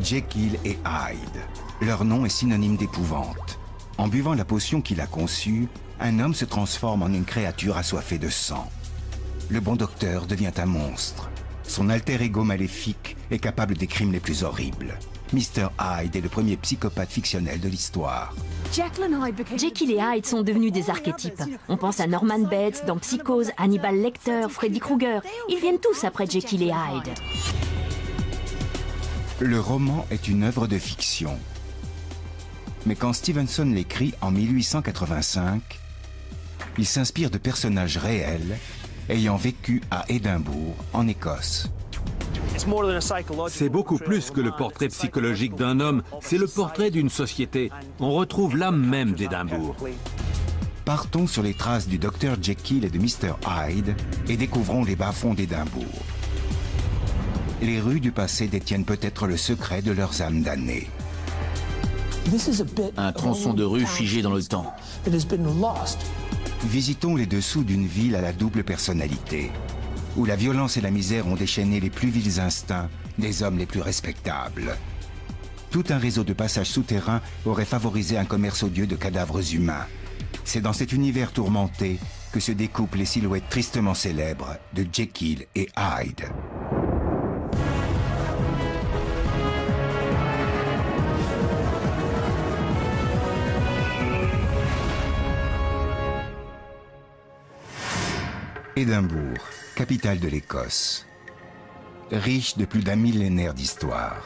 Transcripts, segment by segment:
Jekyll et Hyde. Leur nom est synonyme d'épouvante. En buvant la potion qu'il a conçue, un homme se transforme en une créature assoiffée de sang. Le bon docteur devient un monstre. Son alter ego maléfique est capable des crimes les plus horribles. Mr. Hyde est le premier psychopathe fictionnel de l'histoire. Jekyll et Hyde sont devenus des archétypes. On pense à Norman Bates dans Psychose, Hannibal Lecter, Freddy Krueger. Ils viennent tous après Jekyll et Hyde. Le roman est une œuvre de fiction. Mais quand Stevenson l'écrit en 1885, il s'inspire de personnages réels ayant vécu à Édimbourg, en Écosse. C'est beaucoup plus que le portrait psychologique d'un homme, c'est le portrait d'une société. On retrouve l'âme même d'Édimbourg. Partons sur les traces du Dr Jekyll et de Mr Hyde et découvrons les bas-fonds d'Édimbourg. Les rues du passé détiennent peut-être le secret de leurs âmes damnées. Un tronçon de rue figé dans le temps. Visitons les dessous d'une ville à la double personnalité, où la violence et la misère ont déchaîné les plus vils instincts des hommes les plus respectables. Tout un réseau de passages souterrains aurait favorisé un commerce odieux de cadavres humains. C'est dans cet univers tourmenté que se découpent les silhouettes tristement célèbres de Jekyll et Hyde. Édimbourg, capitale de l'Écosse, riche de plus d'un millénaire d'histoire.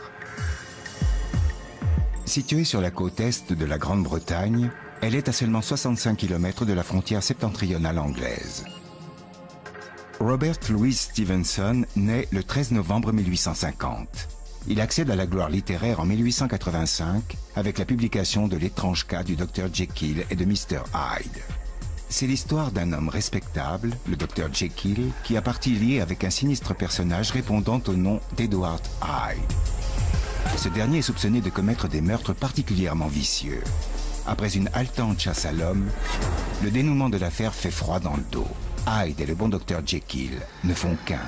Située sur la côte est de la Grande-Bretagne, elle est à seulement 65 km de la frontière septentrionale anglaise. Robert Louis Stevenson naît le 13 novembre 1850. Il accède à la gloire littéraire en 1885 avec la publication de L'étrange cas du Dr Jekyll et de Mr Hyde. C'est l'histoire d'un homme respectable, le Dr Jekyll, qui a partie liée avec un sinistre personnage répondant au nom d'Edward Hyde. Ce dernier est soupçonné de commettre des meurtres particulièrement vicieux. Après une haletante chasse à l'homme, le dénouement de l'affaire fait froid dans le dos. Hyde et le bon Dr Jekyll ne font qu'un.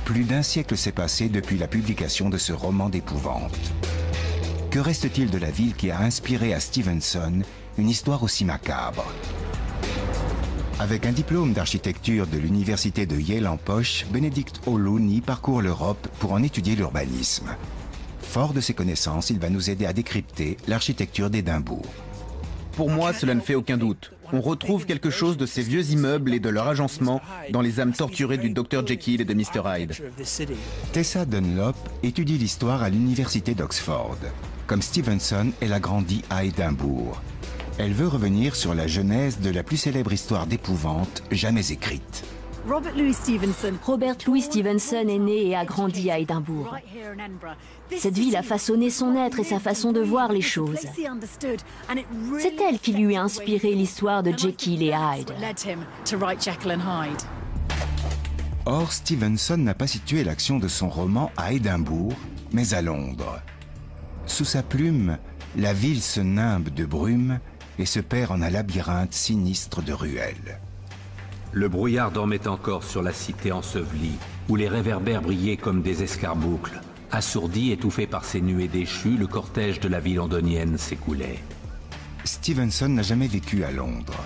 Plus d'un siècle s'est passé depuis la publication de ce roman d'épouvante. Que reste-t-il de la ville qui a inspiré à Stevenson une histoire aussi macabre? Avec un diplôme d'architecture de l'université de Yale en poche, Benedict O'Looney parcourt l'Europe pour en étudier l'urbanisme. Fort de ses connaissances, il va nous aider à décrypter l'architecture d'Édimbourg. Pour moi, cela ne fait aucun doute. On retrouve quelque chose de ces vieux immeubles et de leur agencement dans les âmes torturées du Dr Jekyll et de Mr Hyde. Tessa Dunlop étudie l'histoire à l'université d'Oxford. Comme Stevenson, elle a grandi à Édimbourg. Elle veut revenir sur la genèse de la plus célèbre histoire d'épouvante jamais écrite. Robert Louis Stevenson est né et a grandi à Édimbourg. Cette ville a façonné son être et sa façon de voir les choses. C'est elle qui lui a inspiré l'histoire de Jekyll et Hyde. Or, Stevenson n'a pas situé l'action de son roman à Édimbourg, mais à Londres. Sous sa plume, la ville se nimbe de brume et se perd en un labyrinthe sinistre de ruelles. Le brouillard dormait encore sur la cité ensevelie, où les réverbères brillaient comme des escarboucles. Assourdi, étouffé par ces nuées déchues, le cortège de la ville londonienne s'écoulait. Stevenson n'a jamais vécu à Londres.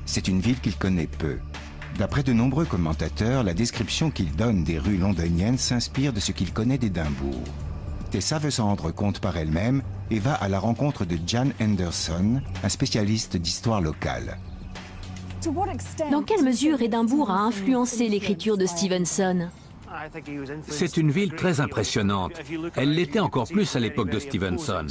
C'est une ville qu'il connaît peu. D'après de nombreux commentateurs, la description qu'il donne des rues londoniennes s'inspire de ce qu'il connaît d'Édimbourg. Tessa veut s'en rendre compte par elle-même et va à la rencontre de Jan Henderson, un spécialiste d'histoire locale. Dans quelle mesure Édimbourg a influencé l'écriture de Stevenson? C'est une ville très impressionnante. Elle l'était encore plus à l'époque de Stevenson.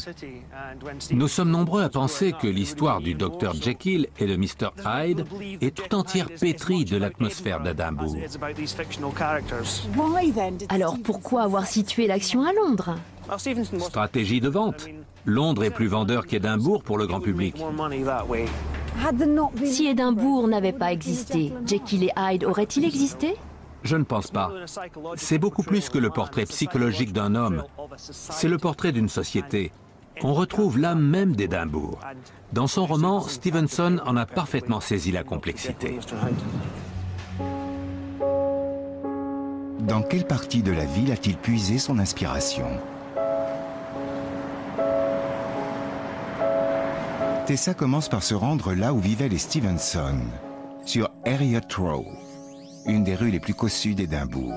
Nous sommes nombreux à penser que l'histoire du Dr Jekyll et de Mr Hyde est tout entière pétrie de l'atmosphère d'Édimbourg. Alors pourquoi avoir situé l'action à Londres? Stratégie de vente. Londres est plus vendeur qu'Édimbourg pour le grand public. Si Édimbourg n'avait pas existé, Jekyll et Hyde auraient-ils existé? Je ne pense pas. C'est beaucoup plus que le portrait psychologique d'un homme. C'est le portrait d'une société. On retrouve l'âme même d'Édimbourg. Dans son roman, Stevenson en a parfaitement saisi la complexité. Dans quelle partie de la ville a-t-il puisé son inspiration? Tessa commence par se rendre là où vivaient les Stevenson, sur Heriot Row, une des rues les plus cossues d'Édimbourg.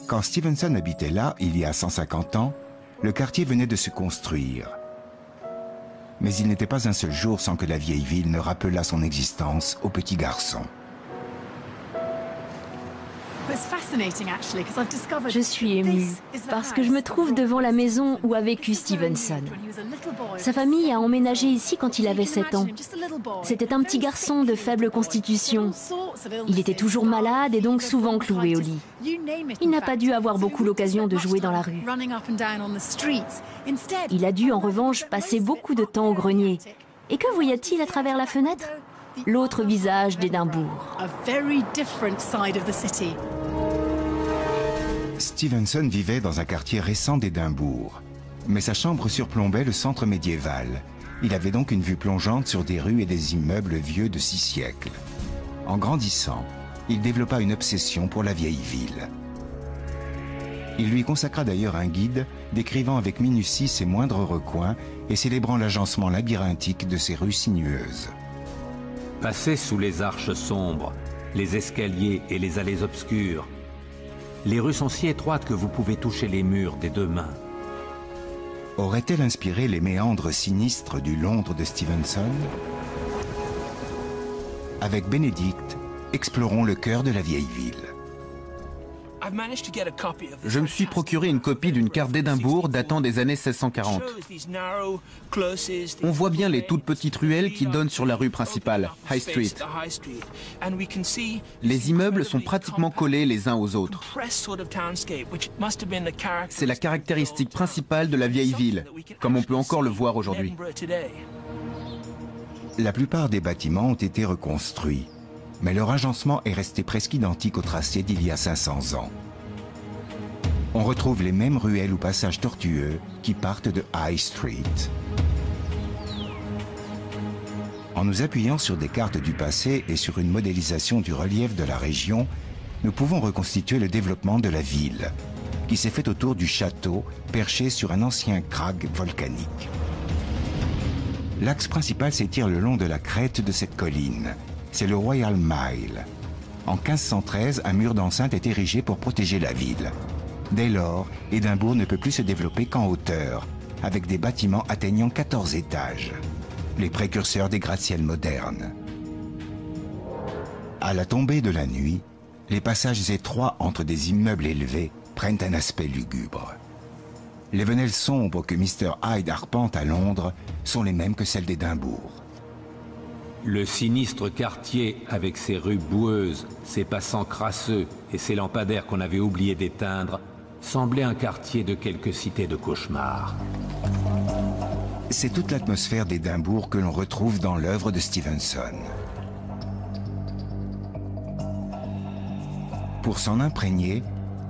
Quand Stevenson habitait là, il y a 150 ans, le quartier venait de se construire. Mais il n'était pas un seul jour sans que la vieille ville ne rappelât son existence au petit garçon. Je suis émue parce que je me trouve devant la maison où a vécu Stevenson. Sa famille a emménagé ici quand il avait 7 ans. C'était un petit garçon de faible constitution. Il était toujours malade et donc souvent cloué au lit. Il n'a pas dû avoir beaucoup l'occasion de jouer dans la rue. Il a dû en revanche passer beaucoup de temps au grenier. Et que voyait-il à travers la fenêtre? L'autre visage d'Édimbourg. Stevenson vivait dans un quartier récent d'Édimbourg, mais sa chambre surplombait le centre médiéval. Il avait donc une vue plongeante sur des rues et des immeubles vieux de 6 siècles. En grandissant, il développa une obsession pour la vieille ville. Il lui consacra d'ailleurs un guide décrivant avec minutie ses moindres recoins et célébrant l'agencement labyrinthique de ses rues sinueuses. Passez sous les arches sombres, les escaliers et les allées obscures. Les rues sont si étroites que vous pouvez toucher les murs des 2 mains. Aurait-elle inspiré les méandres sinistres du Londres de Stevenson? Avec Bénédicte, explorons le cœur de la vieille ville. Je me suis procuré une copie d'une carte d'Édimbourg datant des années 1640. On voit bien les toutes petites ruelles qui donnent sur la rue principale, High Street. Les immeubles sont pratiquement collés les uns aux autres. C'est la caractéristique principale de la vieille ville, comme on peut encore le voir aujourd'hui. La plupart des bâtiments ont été reconstruits, mais leur agencement est resté presque identique au tracé d'il y a 500 ans. On retrouve les mêmes ruelles ou passages tortueux qui partent de High Street. En nous appuyant sur des cartes du passé et sur une modélisation du relief de la région, nous pouvons reconstituer le développement de la ville, qui s'est fait autour du château perché sur un ancien krag volcanique. L'axe principal s'étire le long de la crête de cette colline. C'est le Royal Mile. En 1513, un mur d'enceinte est érigé pour protéger la ville. Dès lors, Édimbourg ne peut plus se développer qu'en hauteur, avec des bâtiments atteignant 14 étages. Les précurseurs des gratte-ciels modernes. À la tombée de la nuit, les passages étroits entre des immeubles élevés prennent un aspect lugubre. Les venelles sombres que Mr. Hyde arpente à Londres sont les mêmes que celles d'Édimbourg. Le sinistre quartier, avec ses rues boueuses, ses passants crasseux et ses lampadaires qu'on avait oublié d'éteindre, semblait un quartier de quelque cité de cauchemar. C'est toute l'atmosphère d'Édimbourg que l'on retrouve dans l'œuvre de Stevenson. Pour s'en imprégner,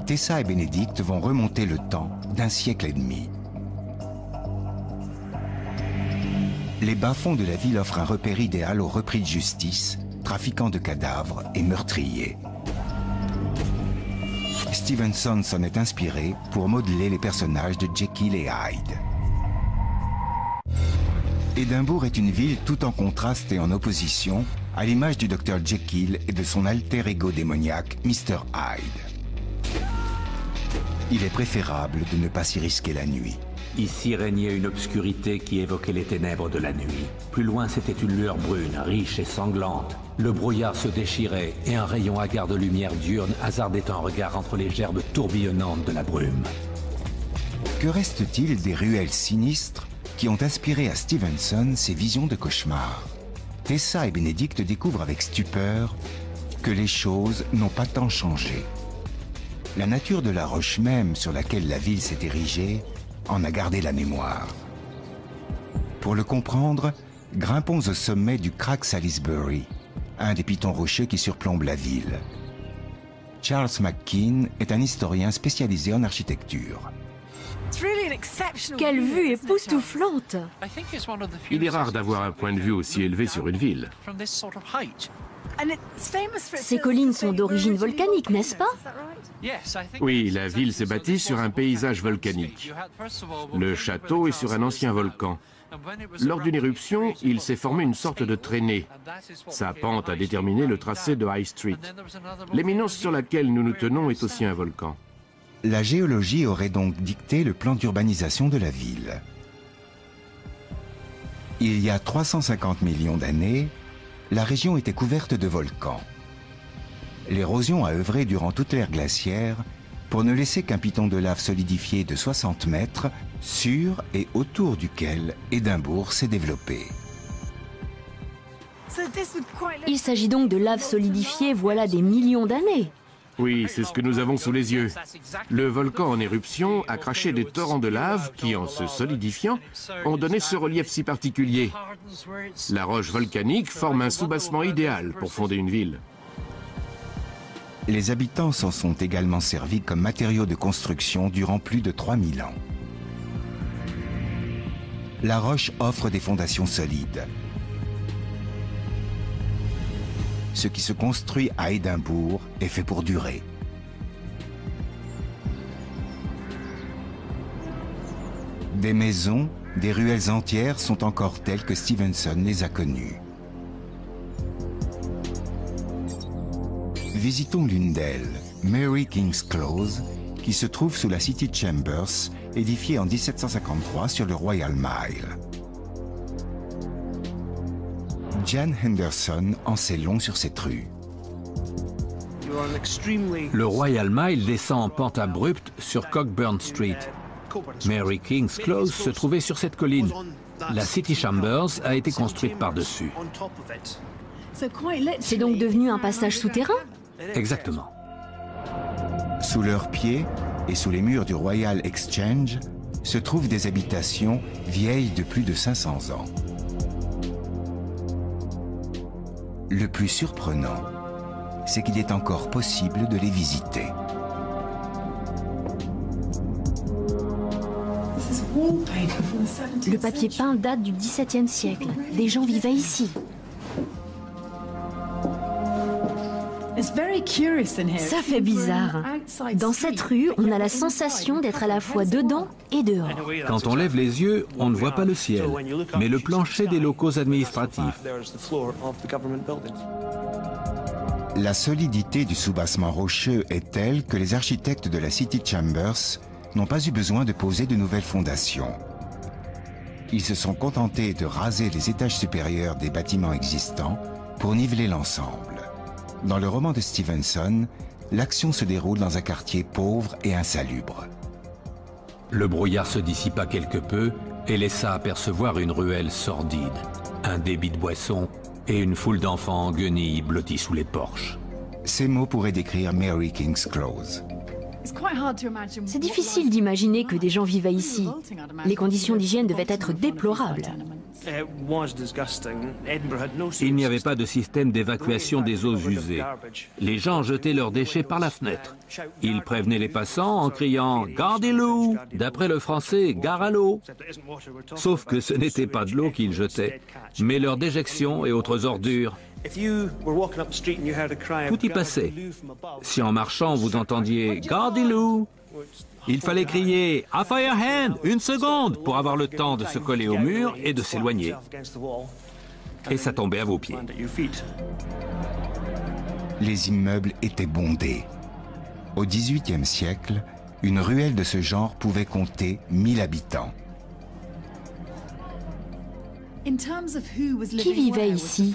Tessa et Bénédicte vont remonter le temps d'1 siècle et demi. Les bas-fonds de la ville offrent un repère idéal aux repris de justice, trafiquants de cadavres et meurtriers. Stevenson s'en est inspiré pour modeler les personnages de Jekyll et Hyde. Édimbourg est une ville tout en contraste et en opposition, à l'image du Dr Jekyll et de son alter ego démoniaque, Mr Hyde. Il est préférable de ne pas s'y risquer la nuit. Ici régnait une obscurité qui évoquait les ténèbres de la nuit. Plus loin, c'était une lueur brune, riche et sanglante. Le brouillard se déchirait et un rayon hagard de lumière diurne hasardait un regard entre les gerbes tourbillonnantes de la brume. Que reste-t-il des ruelles sinistres qui ont inspiré à Stevenson ses visions de cauchemar? Tessa et Bénédicte découvrent avec stupeur que les choses n'ont pas tant changé. La nature de la roche même sur laquelle la ville s'est érigée en a gardé la mémoire. Pour le comprendre, grimpons au sommet du Crag Salisbury, un des pitons rocheux qui surplombe la ville. Charles McKean est un historien spécialisé en architecture. Quelle vue époustouflante! Il est rare d'avoir un point de vue aussi élevé sur une ville. Ces collines sont d'origine volcanique, n'est-ce pas? Oui, la ville s'est bâtie sur un paysage volcanique. Le château est sur un ancien volcan. Lors d'une éruption, il s'est formé une sorte de traînée. Sa pente a déterminé le tracé de High Street. L'éminence sur laquelle nous nous tenons est aussi un volcan. La géologie aurait donc dicté le plan d'urbanisation de la ville. Il y a 350 millions d'années, la région était couverte de volcans. L'érosion a œuvré durant toute l'ère glaciaire pour ne laisser qu'un piton de lave solidifié de 60 mètres sur et autour duquel Édimbourg s'est développé. Il s'agit donc de lave solidifiée voilà des millions d'années. Oui, c'est ce que nous avons sous les yeux. Le volcan en éruption a craché des torrents de lave qui, en se solidifiant, ont donné ce relief si particulier. La roche volcanique forme un soubassement idéal pour fonder une ville. Les habitants s'en sont également servis comme matériaux de construction durant plus de 3000 ans. La roche offre des fondations solides. Ce qui se construit à Édimbourg est fait pour durer. Des maisons, des ruelles entières sont encore telles que Stevenson les a connues. Visitons l'une d'elles, Mary King's Close, qui se trouve sous la City Chambers, édifiée en 1753 sur le Royal Mile. Jan Henderson en sait long sur cette rue. Le Royal Mile descend en pente abrupte sur Cockburn Street. Mary King's Close se trouvait sur cette colline. La City Chambers a été construite par-dessus. C'est donc devenu un passage souterrain? Exactement. Sous leurs pieds et sous les murs du Royal Exchange se trouvent des habitations vieilles de plus de 500 ans. Le plus surprenant, c'est qu'il est encore possible de les visiter. Le papier peint date du XVIIe siècle. Des gens vivaient ici. Ça fait bizarre. Dans cette rue, on a la sensation d'être à la fois dedans et dehors. Quand on lève les yeux, on ne voit pas le ciel, mais le plancher des locaux administratifs. La solidité du soubassement rocheux est telle que les architectes de la City Chambers n'ont pas eu besoin de poser de nouvelles fondations. Ils se sont contentés de raser les étages supérieurs des bâtiments existants pour niveler l'ensemble. Dans le roman de Stevenson, l'action se déroule dans un quartier pauvre et insalubre. Le brouillard se dissipa quelque peu et laissa apercevoir une ruelle sordide, un débit de boissons et une foule d'enfants en guenilles blottis sous les porches. Ces mots pourraient décrire Mary King's Close. C'est difficile d'imaginer que des gens vivaient ici. Les conditions d'hygiène devaient être déplorables. Il n'y avait pas de système d'évacuation des eaux usées. Les gens jetaient leurs déchets par la fenêtre. Ils prévenaient les passants en criant « Gardez-l'eau !» d'après le français « Gare à l'eau !» Sauf que ce n'était pas de l'eau qu'ils jetaient, mais leurs déjections et autres ordures. Tout y passait. Si en marchant vous entendiez « Gardez-l'eau !» il fallait crier « A fire hand ! Une seconde !» pour avoir le temps de se coller au mur et de s'éloigner. Et ça tombait à vos pieds. Les immeubles étaient bondés. Au XVIIIe siècle, une ruelle de ce genre pouvait compter 1000 habitants. Qui vivait ici?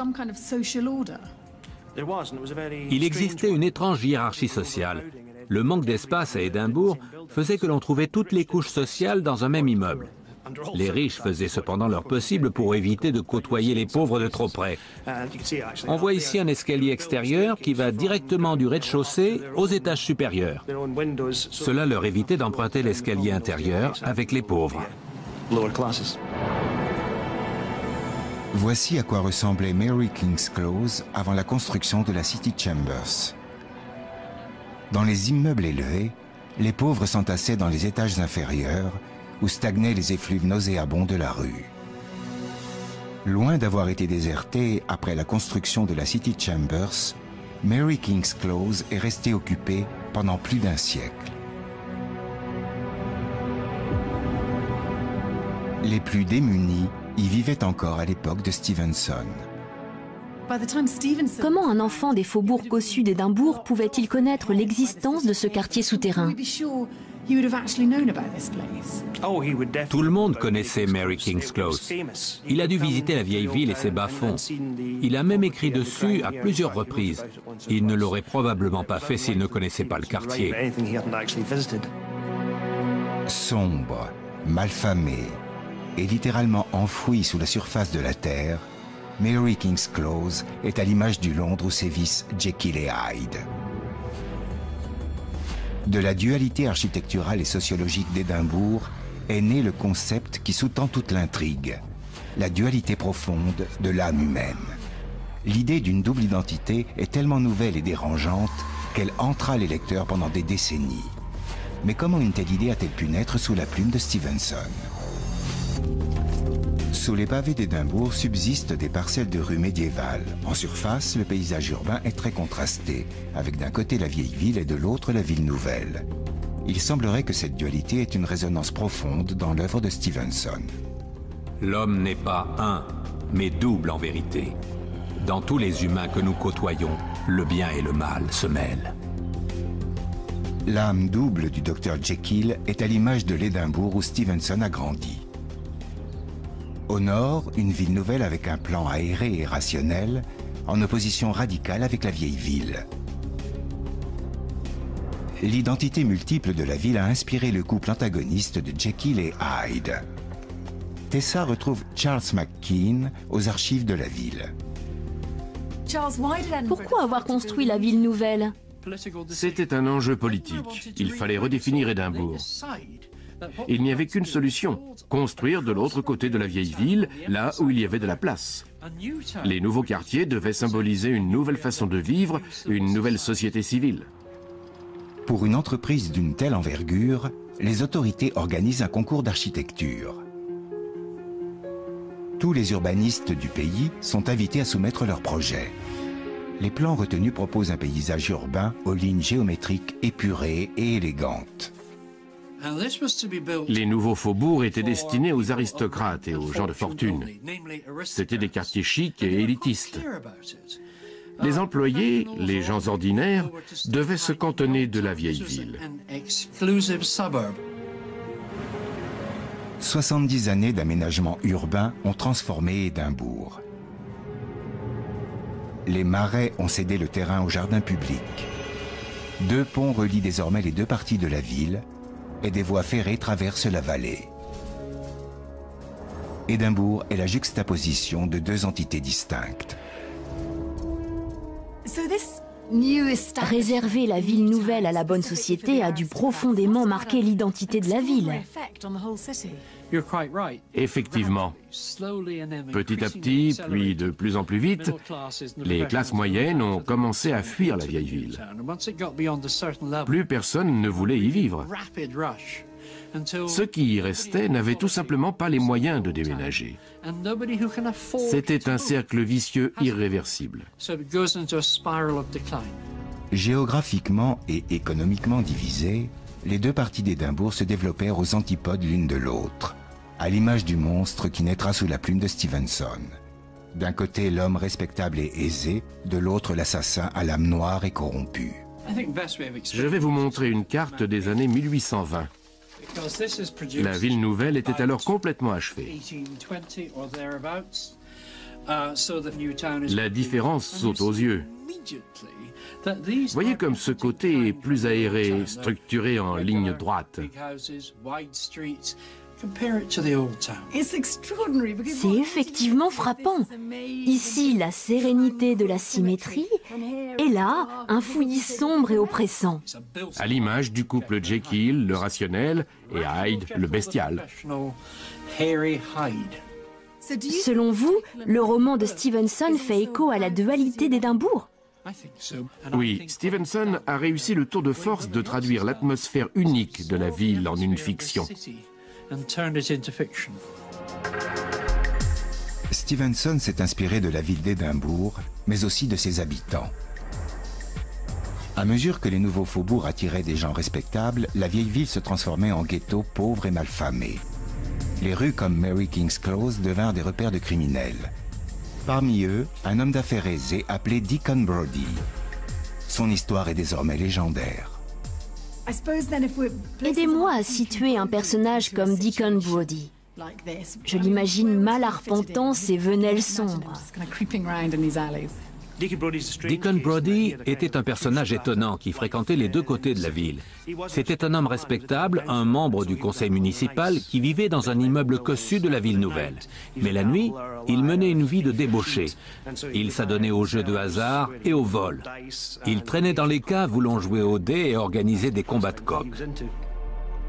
Il existait une étrange hiérarchie sociale. Le manque d'espace à Édimbourg faisait que l'on trouvait toutes les couches sociales dans un même immeuble. Les riches faisaient cependant leur possible pour éviter de côtoyer les pauvres de trop près. On voit ici un escalier extérieur qui va directement du rez-de-chaussée aux étages supérieurs. Cela leur évitait d'emprunter l'escalier intérieur avec les pauvres. Voici à quoi ressemblait Mary King's Close avant la construction de la City Chambers. Dans les immeubles élevés, les pauvres s'entassaient dans les étages inférieurs où stagnaient les effluves nauséabonds de la rue. Loin d'avoir été désertée après la construction de la City Chambers, Mary King's Close est restée occupée pendant plus d'un siècle. Les plus démunis y vivaient encore à l'époque de Stevenson. Comment un enfant des faubourgs cossus d'Édimbourg pouvait-il connaître l'existence de ce quartier souterrain? Tout le monde connaissait Mary King's Close. Il a dû visiter la vieille ville et ses bas-fonds. Il a même écrit dessus à plusieurs reprises. Il ne l'aurait probablement pas fait s'il ne connaissait pas le quartier. Sombre, malfamé et littéralement enfoui sous la surface de la terre, Mary King's Close est à l'image du Londres où sévissent Jekyll et Hyde. De la dualité architecturale et sociologique d'Édimbourg est né le concept qui sous-tend toute l'intrigue, la dualité profonde de l'âme humaine. L'idée d'une double identité est tellement nouvelle et dérangeante qu'elle entra les lecteurs pendant des décennies. Mais comment une telle idée a-t-elle pu naître sous la plume de Stevenson? Sous les pavés d'Édimbourg subsistent des parcelles de rues médiévales. En surface, le paysage urbain est très contrasté, avec d'un côté la vieille ville et de l'autre la ville nouvelle. Il semblerait que cette dualité ait une résonance profonde dans l'œuvre de Stevenson. L'homme n'est pas un, mais double en vérité. Dans tous les humains que nous côtoyons, le bien et le mal se mêlent. L'âme double du Dr Jekyll est à l'image de l'Édimbourg où Stevenson a grandi. Au nord, une ville nouvelle avec un plan aéré et rationnel, en opposition radicale avec la vieille ville. L'identité multiple de la ville a inspiré le couple antagoniste de Jekyll et Hyde. Tessa retrouve Charles McKean aux archives de la ville. Pourquoi avoir construit la ville nouvelle? C'était un enjeu politique. Il fallait redéfinir Édimbourg. Il n'y avait qu'une solution, construire de l'autre côté de la vieille ville, là où il y avait de la place. Les nouveaux quartiers devaient symboliser une nouvelle façon de vivre, une nouvelle société civile. Pour une entreprise d'une telle envergure, les autorités organisent un concours d'architecture. Tous les urbanistes du pays sont invités à soumettre leurs projets. Les plans retenus proposent un paysage urbain aux lignes géométriques épurées et élégantes. Les nouveaux faubourgs étaient destinés aux aristocrates et aux gens de fortune. C'étaient des quartiers chics et élitistes. Les employés, les gens ordinaires, devaient se cantonner de la vieille ville. 70 années d'aménagement urbain ont transformé Édimbourg. Les marais ont cédé le terrain au jardin public. 2 ponts relient désormais les 2 parties de la ville et des voies ferrées traversent la vallée. Édimbourg est la juxtaposition de 2 entités distinctes. Réserver la ville nouvelle à la bonne société a dû profondément marquer l'identité de la ville. Effectivement. Petit à petit, puis de plus en plus vite, les classes moyennes ont commencé à fuir la vieille ville. Plus personne ne voulait y vivre. Ceux qui y restaient n'avaient tout simplement pas les moyens de déménager. C'était un cercle vicieux irréversible. Géographiquement et économiquement divisées, les 2 parties d'Édimbourg se développèrent aux antipodes l'une de l'autre, à l'image du monstre qui naîtra sous la plume de Stevenson. D'un côté, l'homme respectable et aisé, de l'autre, l'assassin à l'âme noire et corrompue. Je vais vous montrer une carte des années 1820. La ville nouvelle était alors complètement achevée. La différence saute aux yeux. Voyez comme ce côté est plus aéré, structuré en ligne droite. C'est effectivement frappant. Ici, la sérénité de la symétrie, et là, un fouillis sombre et oppressant. À l'image du couple Jekyll, le rationnel, et Hyde, le bestial. Selon vous, le roman de Stevenson fait écho à la dualité d'Édimbourg? Oui, Stevenson a réussi le tour de force de traduire l'atmosphère unique de la ville en une fiction. Stevenson s'est inspiré de la ville d'Édimbourg, mais aussi de ses habitants. À mesure que les nouveaux faubourgs attiraient des gens respectables, la vieille ville se transformait en ghetto pauvre et malfamé. Les rues comme Mary King's Close devinrent des repères de criminels. Parmi eux, un homme d'affaires aisé appelé Deacon Brodie. Son histoire est désormais légendaire. Aidez-moi à situer un personnage comme Deacon Brodie. Je l'imagine mal arpentant ces venelles sombres. Deacon Brodie était un personnage étonnant qui fréquentait les deux côtés de la ville. C'était un homme respectable, un membre du conseil municipal qui vivait dans un immeuble cossu de la ville nouvelle. Mais la nuit, il menait une vie de débauché. Il s'adonnait aux jeux de hasard et au vol. Il traînait dans les caves voulant jouer au dés et organiser des combats de coqs.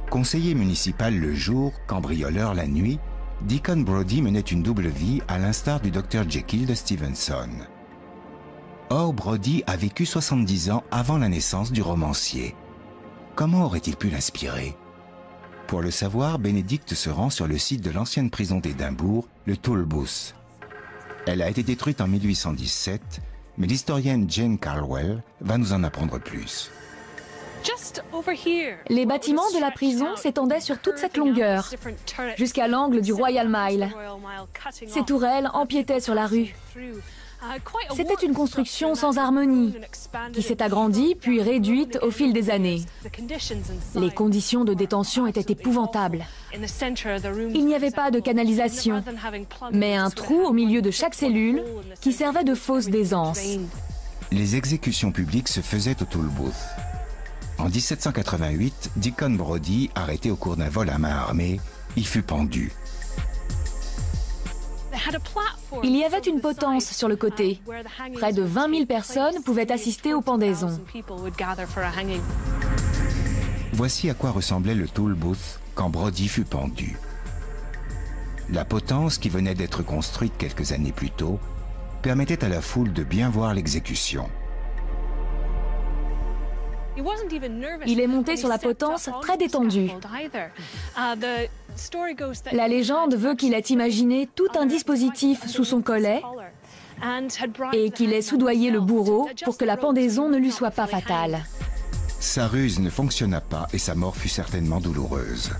Conseiller municipal le jour, cambrioleur la nuit, Deacon Brodie menait une double vie à l'instar du Dr Jekyll de Stevenson. Or, Brodie a vécu 70 ans avant la naissance du romancier. Comment aurait-il pu l'inspirer? Pour le savoir, Bénédicte se rend sur le site de l'ancienne prison d'Édimbourg, le Tolbooth. Elle a été détruite en 1817, mais l'historienne Jane Caldwell va nous en apprendre plus. Les bâtiments de la prison s'étendaient sur toute cette longueur, jusqu'à l'angle du Royal Mile. Ces tourelles empiétaient sur la rue. C'était une construction sans harmonie, qui s'est agrandie puis réduite au fil des années. Les conditions de détention étaient épouvantables. Il n'y avait pas de canalisation, mais un trou au milieu de chaque cellule qui servait de fosse d'aisance. Les exécutions publiques se faisaient au Tolbooth. En 1788, Deacon Brodie, arrêté au cours d'un vol à main armée, y fut pendu. Il y avait une potence sur le côté. Près de 20 000 personnes pouvaient assister aux pendaisons. Voici à quoi ressemblait le Tolbooth quand Brodie fut pendu. La potence, qui venait d'être construite quelques années plus tôt, permettait à la foule de bien voir l'exécution. Il est monté sur la potence très détendu. La légende veut qu'il ait imaginé tout un dispositif sous son collet et qu'il ait soudoyé le bourreau pour que la pendaison ne lui soit pas fatale. Sa ruse ne fonctionna pas et sa mort fut certainement douloureuse.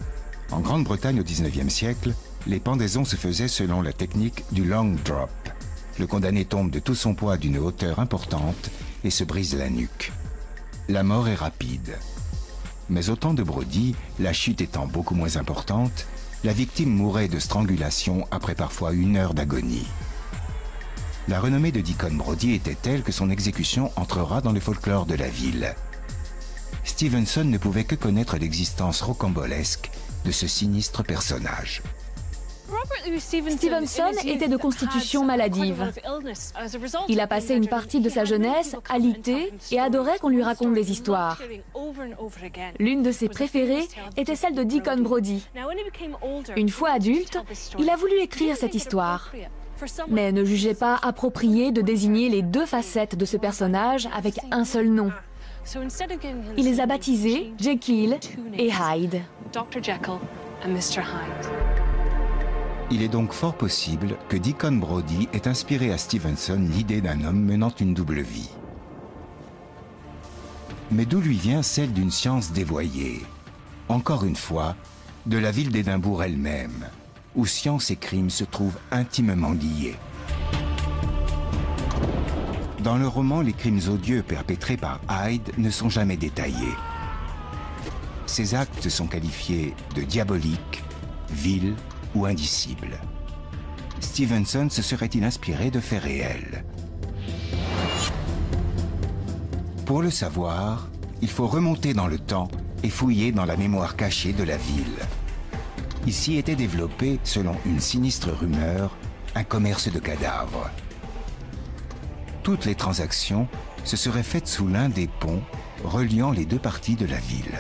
En Grande-Bretagne au XIXe siècle, les pendaisons se faisaient selon la technique du long drop. Le condamné tombe de tout son poids d'une hauteur importante et se brise la nuque. La mort est rapide. Mais au temps de Brodie, la chute étant beaucoup moins importante, la victime mourait de strangulation après parfois 1 heure d'agonie. La renommée de Deacon Brodie était telle que son exécution entrera dans le folklore de la ville. Stevenson ne pouvait que connaître l'existence rocambolesque de ce sinistre personnage. Stevenson était de constitution maladive. Il a passé une partie de sa jeunesse alité et adorait qu'on lui raconte des histoires. L'une de ses préférées était celle de Deacon Brodie. Une fois adulte, il a voulu écrire cette histoire, mais ne jugeait pas approprié de désigner les 2 facettes de ce personnage avec un seul nom. Il les a baptisés Jekyll et Hyde. Il est donc fort possible que Deacon Brodie ait inspiré à Stevenson l'idée d'un homme menant une double vie. Mais d'où lui vient celle d'une science dévoyée? Encore une fois, de la ville d'Édimbourg elle-même, où science et crime se trouvent intimement liés. Dans le roman, les crimes odieux perpétrés par Hyde ne sont jamais détaillés. Ces actes sont qualifiés de diaboliques, vils ou indicibles. Stevenson se serait-il inspiré de faits réels? Pour le savoir, il faut remonter dans le temps et fouiller dans la mémoire cachée de la ville. Ici était développé, selon une sinistre rumeur, un commerce de cadavres. Toutes les transactions se seraient faites sous l'un des ponts reliant les 2 parties de la ville.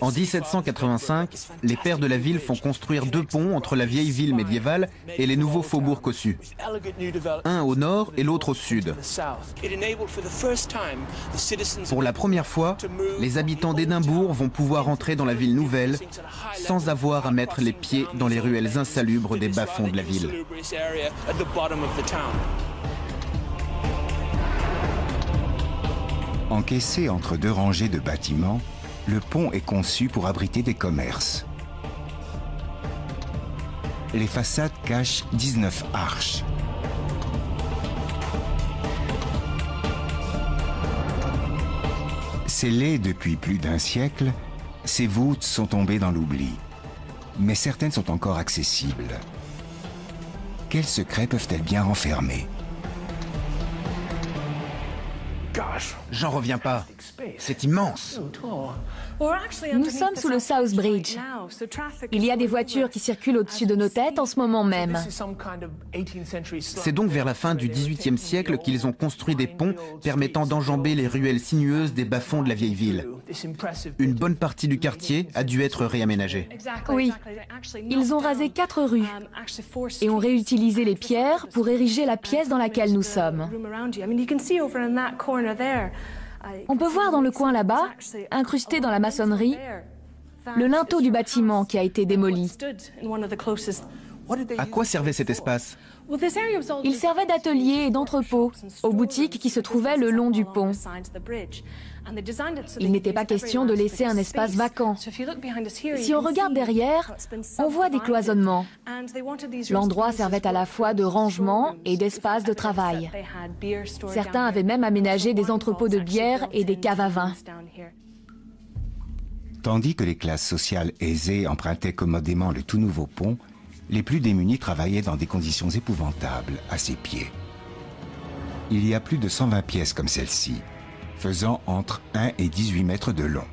En 1785, les pères de la ville font construire 2 ponts entre la vieille ville médiévale et les nouveaux faubourgs cossus. Un au nord et l'autre au sud. Pour la première fois, les habitants d'Édimbourg vont pouvoir entrer dans la ville nouvelle sans avoir à mettre les pieds dans les ruelles insalubres des bas-fonds de la ville. Encaissé entre 2 rangées de bâtiments, le pont est conçu pour abriter des commerces. Les façades cachent 19 arches. Scellées depuis plus d'1 siècle, ces voûtes sont tombées dans l'oubli. Mais certaines sont encore accessibles. Quels secrets peuvent-elles bien renfermer? J'en reviens pas. C'est immense. Nous sommes sous le South Bridge. Il y a des voitures qui circulent au-dessus de nos têtes en ce moment même. C'est donc vers la fin du XVIIIe siècle qu'ils ont construit des ponts permettant d'enjamber les ruelles sinueuses des bas-fonds de la vieille ville. Une bonne partie du quartier a dû être réaménagée. Oui, ils ont rasé 4 rues et ont réutilisé les pierres pour ériger la pièce dans laquelle nous sommes. On peut voir dans le coin là-bas, incrusté dans la maçonnerie, le linteau du bâtiment qui a été démoli. À quoi servait cet espace? Il servait d'atelier et d'entrepôt aux boutiques qui se trouvaient le long du pont. Il n'était pas question de laisser un espace vacant. Si on regarde derrière, on voit des cloisonnements. L'endroit servait à la fois de rangement et d'espace de travail. Certains avaient même aménagé des entrepôts de bière et des caves à vin. Tandis que les classes sociales aisées empruntaient commodément le tout nouveau pont, les plus démunis travaillaient dans des conditions épouvantables à ses pieds. Il y a plus de 120 pièces comme celle-ci, faisant entre 1 et 18 mètres de long.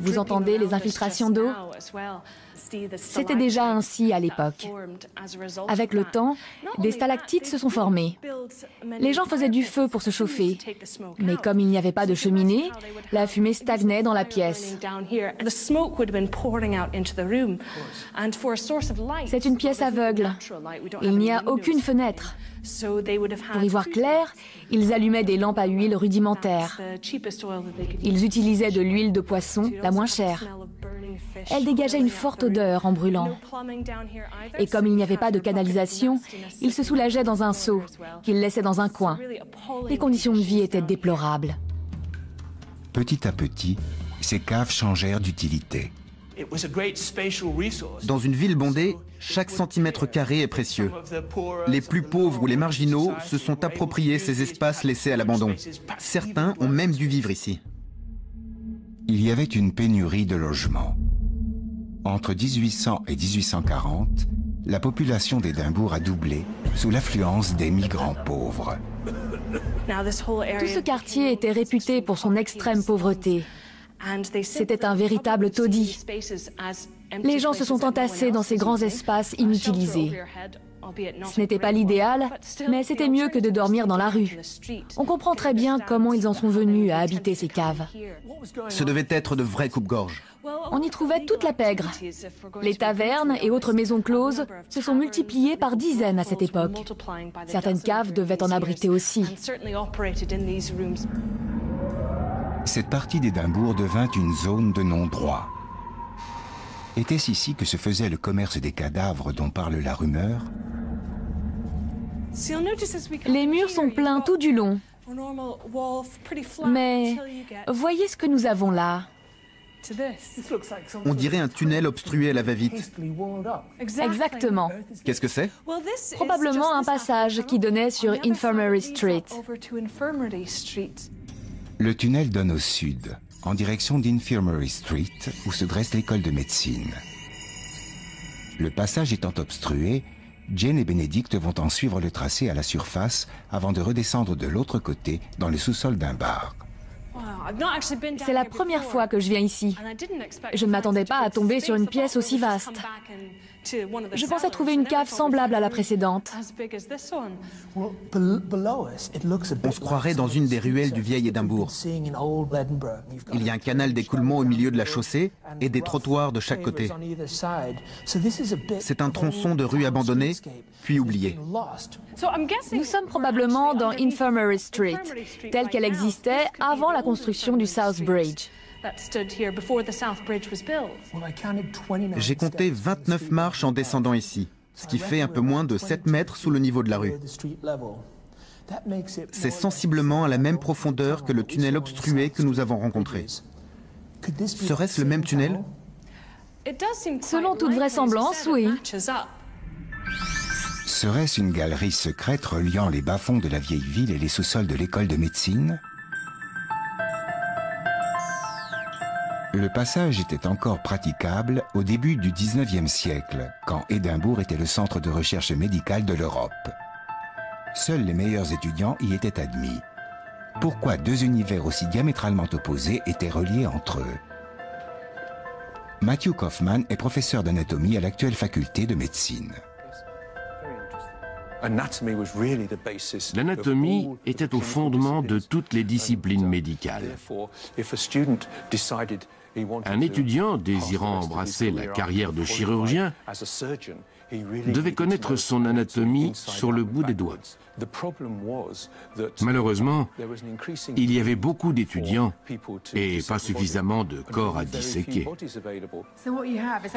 Vous entendez les infiltrations d'eau? C'était déjà ainsi à l'époque. Avec le temps, des stalactites se sont formées. Les gens faisaient du feu pour se chauffer. Mais comme il n'y avait pas de cheminée, la fumée stagnait dans la pièce. C'est une pièce aveugle. Il n'y a aucune fenêtre. Pour y voir clair, ils allumaient des lampes à huile rudimentaires. Ils utilisaient de l'huile de poisson, la moins chère. Elle dégageait une forte odeur en brûlant. Et comme il n'y avait pas de canalisation, ils se soulageaient dans un seau, qu'ils laissaient dans un coin. Les conditions de vie étaient déplorables. Petit à petit, ces caves changèrent d'utilité. Dans une ville bondée, chaque centimètre carré est précieux. Les plus pauvres ou les marginaux se sont appropriés ces espaces laissés à l'abandon. Certains ont même dû vivre ici. Il y avait une pénurie de logements. Entre 1800 et 1840, la population d'Édimbourg a doublé sous l'affluence des migrants pauvres. Tout ce quartier était réputé pour son extrême pauvreté. C'était un véritable taudis. Les gens se sont entassés dans ces grands espaces inutilisés. Ce n'était pas l'idéal, mais c'était mieux que de dormir dans la rue. On comprend très bien comment ils en sont venus à habiter ces caves. Ce devait être de vrais coupe-gorge. On y trouvait toute la pègre. Les tavernes et autres maisons closes se sont multipliées par dizaines à cette époque. Certaines caves devaient en abriter aussi. Cette partie d'Édimbourg devint une zone de non-droit. Était-ce ici que se faisait le commerce des cadavres dont parle la rumeur? Les murs sont pleins tout du long. Mais voyez ce que nous avons là. On dirait un tunnel obstrué à la va-vite. Exactement. Qu'est-ce que c'est? Probablement un passage qui donnait sur Infirmary Street. Le tunnel donne au sud, en direction d'Infirmary Street, où se dresse l'école de médecine. Le passage étant obstrué, Jane et Benedict vont en suivre le tracé à la surface avant de redescendre de l'autre côté dans le sous-sol d'un bar. C'est la première fois que je viens ici. Je ne m'attendais pas à tomber sur une pièce aussi vaste. Je pensais trouver une cave semblable à la précédente. On se croirait dans une des ruelles du vieil Édimbourg. Il y a un canal d'écoulement au milieu de la chaussée et des trottoirs de chaque côté. C'est un tronçon de rue abandonnée, puis oublié. Nous sommes probablement dans Infirmary Street, telle qu'elle existait avant la construction du South Bridge. J'ai compté 29 marches en descendant ici, ce qui fait un peu moins de 7 mètres sous le niveau de la rue. C'est sensiblement à la même profondeur que le tunnel obstrué que nous avons rencontré. Serait-ce le même tunnel? Selon toute vraisemblance, oui. Serait-ce une galerie secrète reliant les bas-fonds de la vieille ville et les sous-sols de l'école de médecine? Le passage était encore praticable au début du 19e siècle, quand Édimbourg était le centre de recherche médicale de l'Europe. Seuls les meilleurs étudiants y étaient admis. Pourquoi deux univers aussi diamétralement opposés étaient reliés entre eux? Matthew Kaufman est professeur d'anatomie à l'actuelle faculté de médecine. L'anatomie était au fondement de toutes les disciplines médicales. Un étudiant désirant embrasser la carrière de chirurgien devait connaître son anatomie sur le bout des doigts. Malheureusement, il y avait beaucoup d'étudiants et pas suffisamment de corps à disséquer.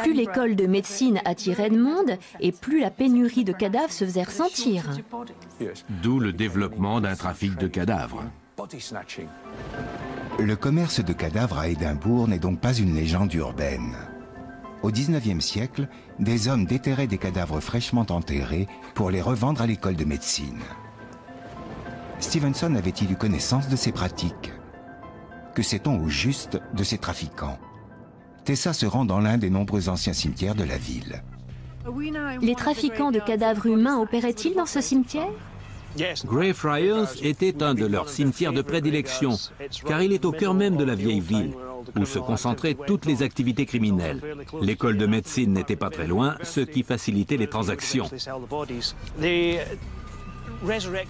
Plus l'école de médecine attirait de monde, et plus la pénurie de cadavres se faisait ressentir. D'où le développement d'un trafic de cadavres. Le commerce de cadavres à Édimbourg n'est donc pas une légende urbaine. Au XIXe siècle, des hommes déterraient des cadavres fraîchement enterrés pour les revendre à l'école de médecine. Stevenson avait-il eu connaissance de ces pratiques? Que sait-on au juste de ces trafiquants? Tessa se rend dans l'un des nombreux anciens cimetières de la ville. Les trafiquants de cadavres humains opéraient-ils dans ce cimetière? Greyfriars était un de leurs cimetières de prédilection, car il est au cœur même de la vieille ville, où se concentraient toutes les activités criminelles. L'école de médecine n'était pas très loin, ce qui facilitait les transactions.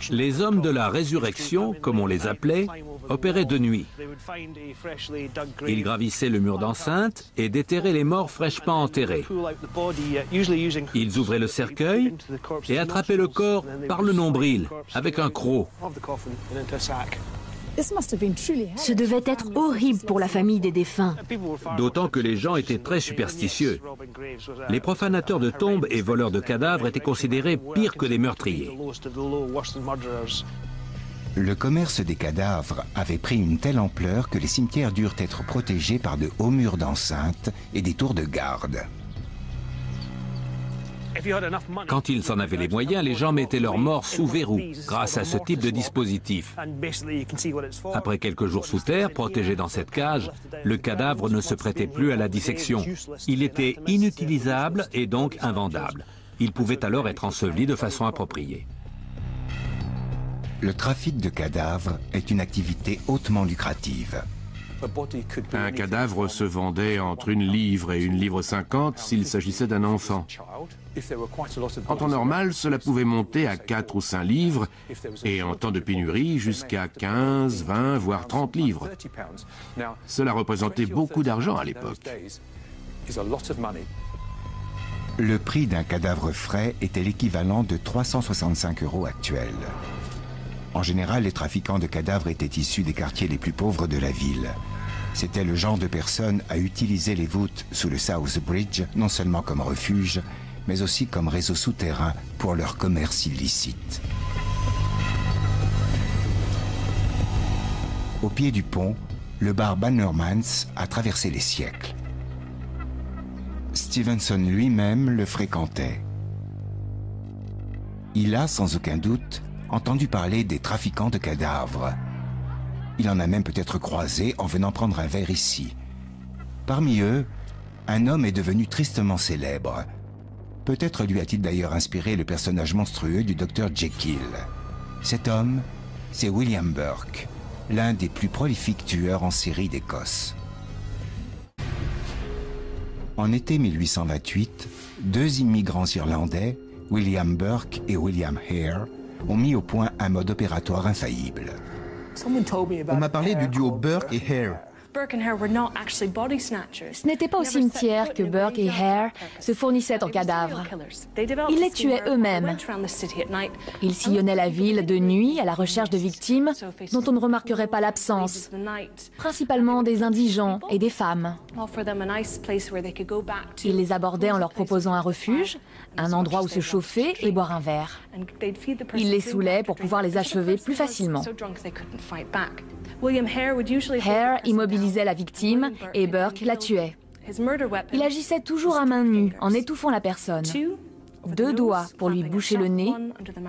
Les hommes de la résurrection, comme on les appelait, opéraient de nuit. Ils gravissaient le mur d'enceinte et déterraient les morts fraîchement enterrés. Ils ouvraient le cercueil et attrapaient le corps par le nombril, avec un croc. Ce devait être horrible pour la famille des défunts. D'autant que les gens étaient très superstitieux. Les profanateurs de tombes et voleurs de cadavres étaient considérés pires que des meurtriers. Le commerce des cadavres avait pris une telle ampleur que les cimetières durent être protégés par de hauts murs d'enceinte et des tours de garde. Quand ils en avaient les moyens, les gens mettaient leurs morts sous verrou, grâce à ce type de dispositif. Après quelques jours sous terre, protégé dans cette cage, le cadavre ne se prêtait plus à la dissection. Il était inutilisable et donc invendable. Il pouvait alors être enseveli de façon appropriée. Le trafic de cadavres est une activité hautement lucrative. Un cadavre se vendait entre 1 livre et 1 livre 50 s'il s'agissait d'un enfant. En temps normal, cela pouvait monter à 4 ou 5 livres et en temps de pénurie jusqu'à 15, 20, voire 30 livres. Cela représentait beaucoup d'argent à l'époque. Le prix d'un cadavre frais était l'équivalent de 365 € actuels. En général, les trafiquants de cadavres étaient issus des quartiers les plus pauvres de la ville. C'était le genre de personnes à utiliser les voûtes sous le South Bridge, non seulement comme refuge, mais aussi comme réseau souterrain pour leur commerce illicite. Au pied du pont, le bar Bannerman's a traversé les siècles. Stevenson lui-même le fréquentait. Il a, sans aucun doute, entendu parler des trafiquants de cadavres. Il en a même peut-être croisé en venant prendre un verre ici. Parmi eux, un homme est devenu tristement célèbre. Peut-être lui a-t-il d'ailleurs inspiré le personnage monstrueux du Dr Jekyll. Cet homme, c'est William Burke. l'un des plus prolifiques tueurs en série d'Écosse. En été 1828, deux immigrants irlandais, William Burke et William Hare, ont mis au point un mode opératoire infaillible. On m'a parlé du duo Burke et Hare. Ce n'était pas au cimetière que Burke et Hare se fournissaient en cadavres. Ils les tuaient eux-mêmes. Ils sillonnaient la ville de nuit à la recherche de victimes dont on ne remarquerait pas l'absence, principalement des indigents et des femmes. Ils les abordaient en leur proposant un refuge, un endroit où se chauffer et boire un verre. Ils les saoulaient pour pouvoir les achever plus facilement. Hare immobilisait la victime et Burke la tuait. Il agissait toujours à main nue, en étouffant la personne. 2 doigts pour lui boucher le nez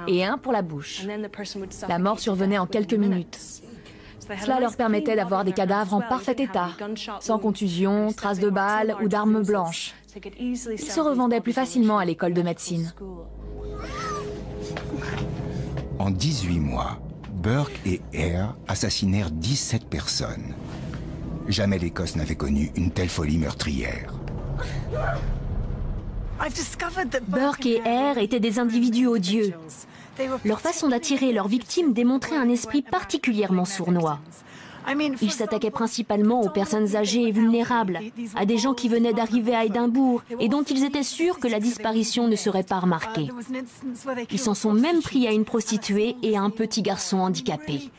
et 1 pour la bouche. La mort survenait en quelques minutes. Cela leur permettait d'avoir des cadavres en parfait état, sans contusion, traces de balles ou d'armes blanches. Ils se revendaient plus facilement à l'école de médecine. En 18 mois, Burke et Hare assassinèrent 17 personnes. Jamais l'Écosse n'avait connu une telle folie meurtrière. Burke et Hare étaient des individus odieux. Leur façon d'attirer leurs victimes démontrait un esprit particulièrement sournois. Ils s'attaquaient principalement aux personnes âgées et vulnérables, à des gens qui venaient d'arriver à Édimbourg et dont ils étaient sûrs que la disparition ne serait pas remarquée. Ils s'en sont même pris à une prostituée et à un petit garçon handicapé.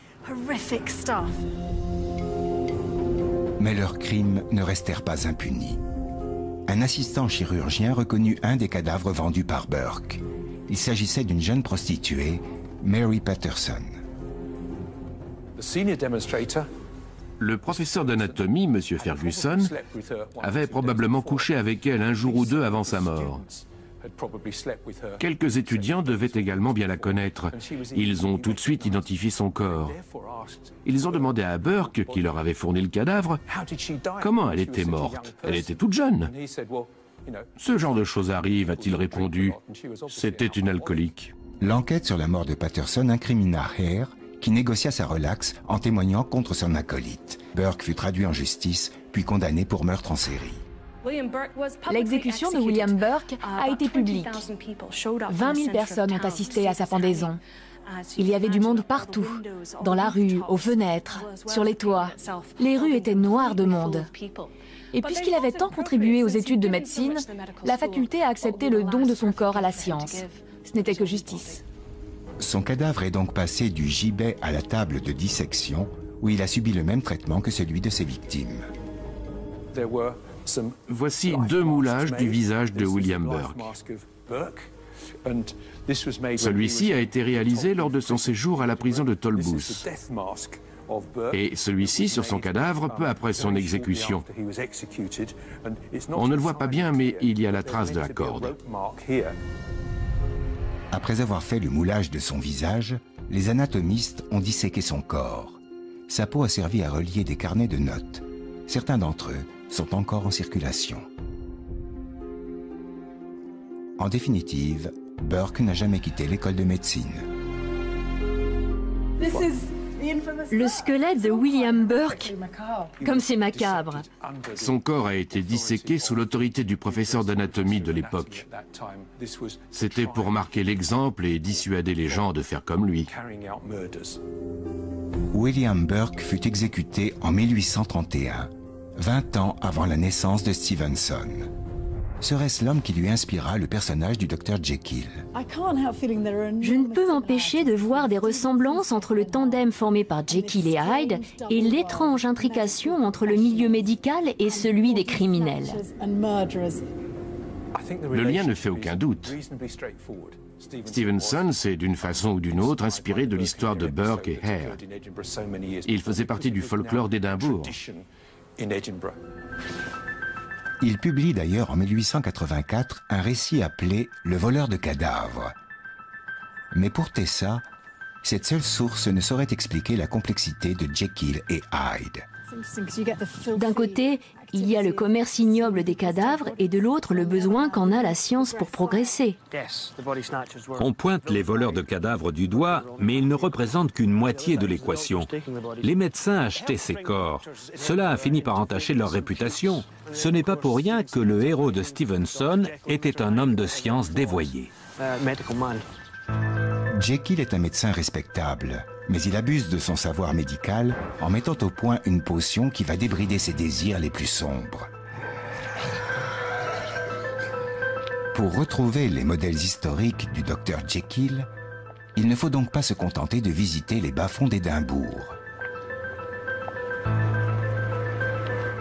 Mais leurs crimes ne restèrent pas impunis. Un assistant chirurgien reconnut un des cadavres vendus par Burke. Il s'agissait d'une jeune prostituée, Mary Patterson. Le professeur d'anatomie, M. Ferguson, avait probablement couché avec elle un jour ou 2 avant sa mort. Quelques étudiants devaient également bien la connaître. Ils ont tout de suite identifié son corps. Ils ont demandé à Burke, qui leur avait fourni le cadavre, comment elle était morte. Elle était toute jeune. Ce genre de choses arrive, a-t-il répondu. C'était une alcoolique. L'enquête sur la mort de Patterson incrimina Hare, qui négocia sa relaxe en témoignant contre son acolyte. Burke fut traduit en justice, puis condamné pour meurtre en série. L'exécution de William Burke a été publique. 20 000 personnes ont assisté à sa pendaison. Il y avait du monde partout, dans la rue, aux fenêtres, sur les toits. Les rues étaient noires de monde. Et puisqu'il avait tant contribué aux études de médecine, la faculté a accepté le don de son corps à la science. Ce n'était que justice. Son cadavre est donc passé du gibet à la table de dissection, où il a subi le même traitement que celui de ses victimes. Voici 2 moulages du visage de William Burke. Celui-ci a été réalisé lors de son séjour à la prison de Tolbooth. Et celui-ci sur son cadavre peu après son exécution. On ne le voit pas bien, mais il y a la trace de la corde. Après avoir fait le moulage de son visage, les anatomistes ont disséqué son corps. Sa peau a servi à relier des carnets de notes. Certains d'entre eux sont encore en circulation. En définitive, Burke n'a jamais quitté l'école de médecine. Le squelette de William Burke, comme c'est macabre. Son corps a été disséqué sous l'autorité du professeur d'anatomie de l'époque. C'était pour marquer l'exemple et dissuader les gens de faire comme lui. William Burke fut exécuté en 1831, 20 ans avant la naissance de Stevenson. Serait-ce l'homme qui lui inspira le personnage du Dr Jekyll? Je ne peux m'empêcher de voir des ressemblances entre le tandem formé par Jekyll et Hyde et l'étrange intrication entre le milieu médical et celui des criminels. Le lien ne fait aucun doute. Stevenson s'est d'une façon ou d'une autre inspiré de l'histoire de Burke et Hare. Il faisait partie du folklore d'Édimbourg. Il publie d'ailleurs en 1884 un récit appelé « Le voleur de cadavres ». Mais pour Tessa, cette seule source ne saurait expliquer la complexité de Jekyll et Hyde. D'un côté, il y a le commerce ignoble des cadavres et de l'autre, le besoin qu'en a la science pour progresser. On pointe les voleurs de cadavres du doigt, mais ils ne représentent qu'une moitié de l'équation. Les médecins achetaient ces corps. Cela a fini par entacher leur réputation. Ce n'est pas pour rien que le héros de Stevenson était un homme de science dévoyé. Jekyll est un médecin respectable, mais il abuse de son savoir médical en mettant au point une potion qui va débrider ses désirs les plus sombres. Pour retrouver les modèles historiques du docteur Jekyll, il ne faut donc pas se contenter de visiter les bas-fonds d'Édimbourg,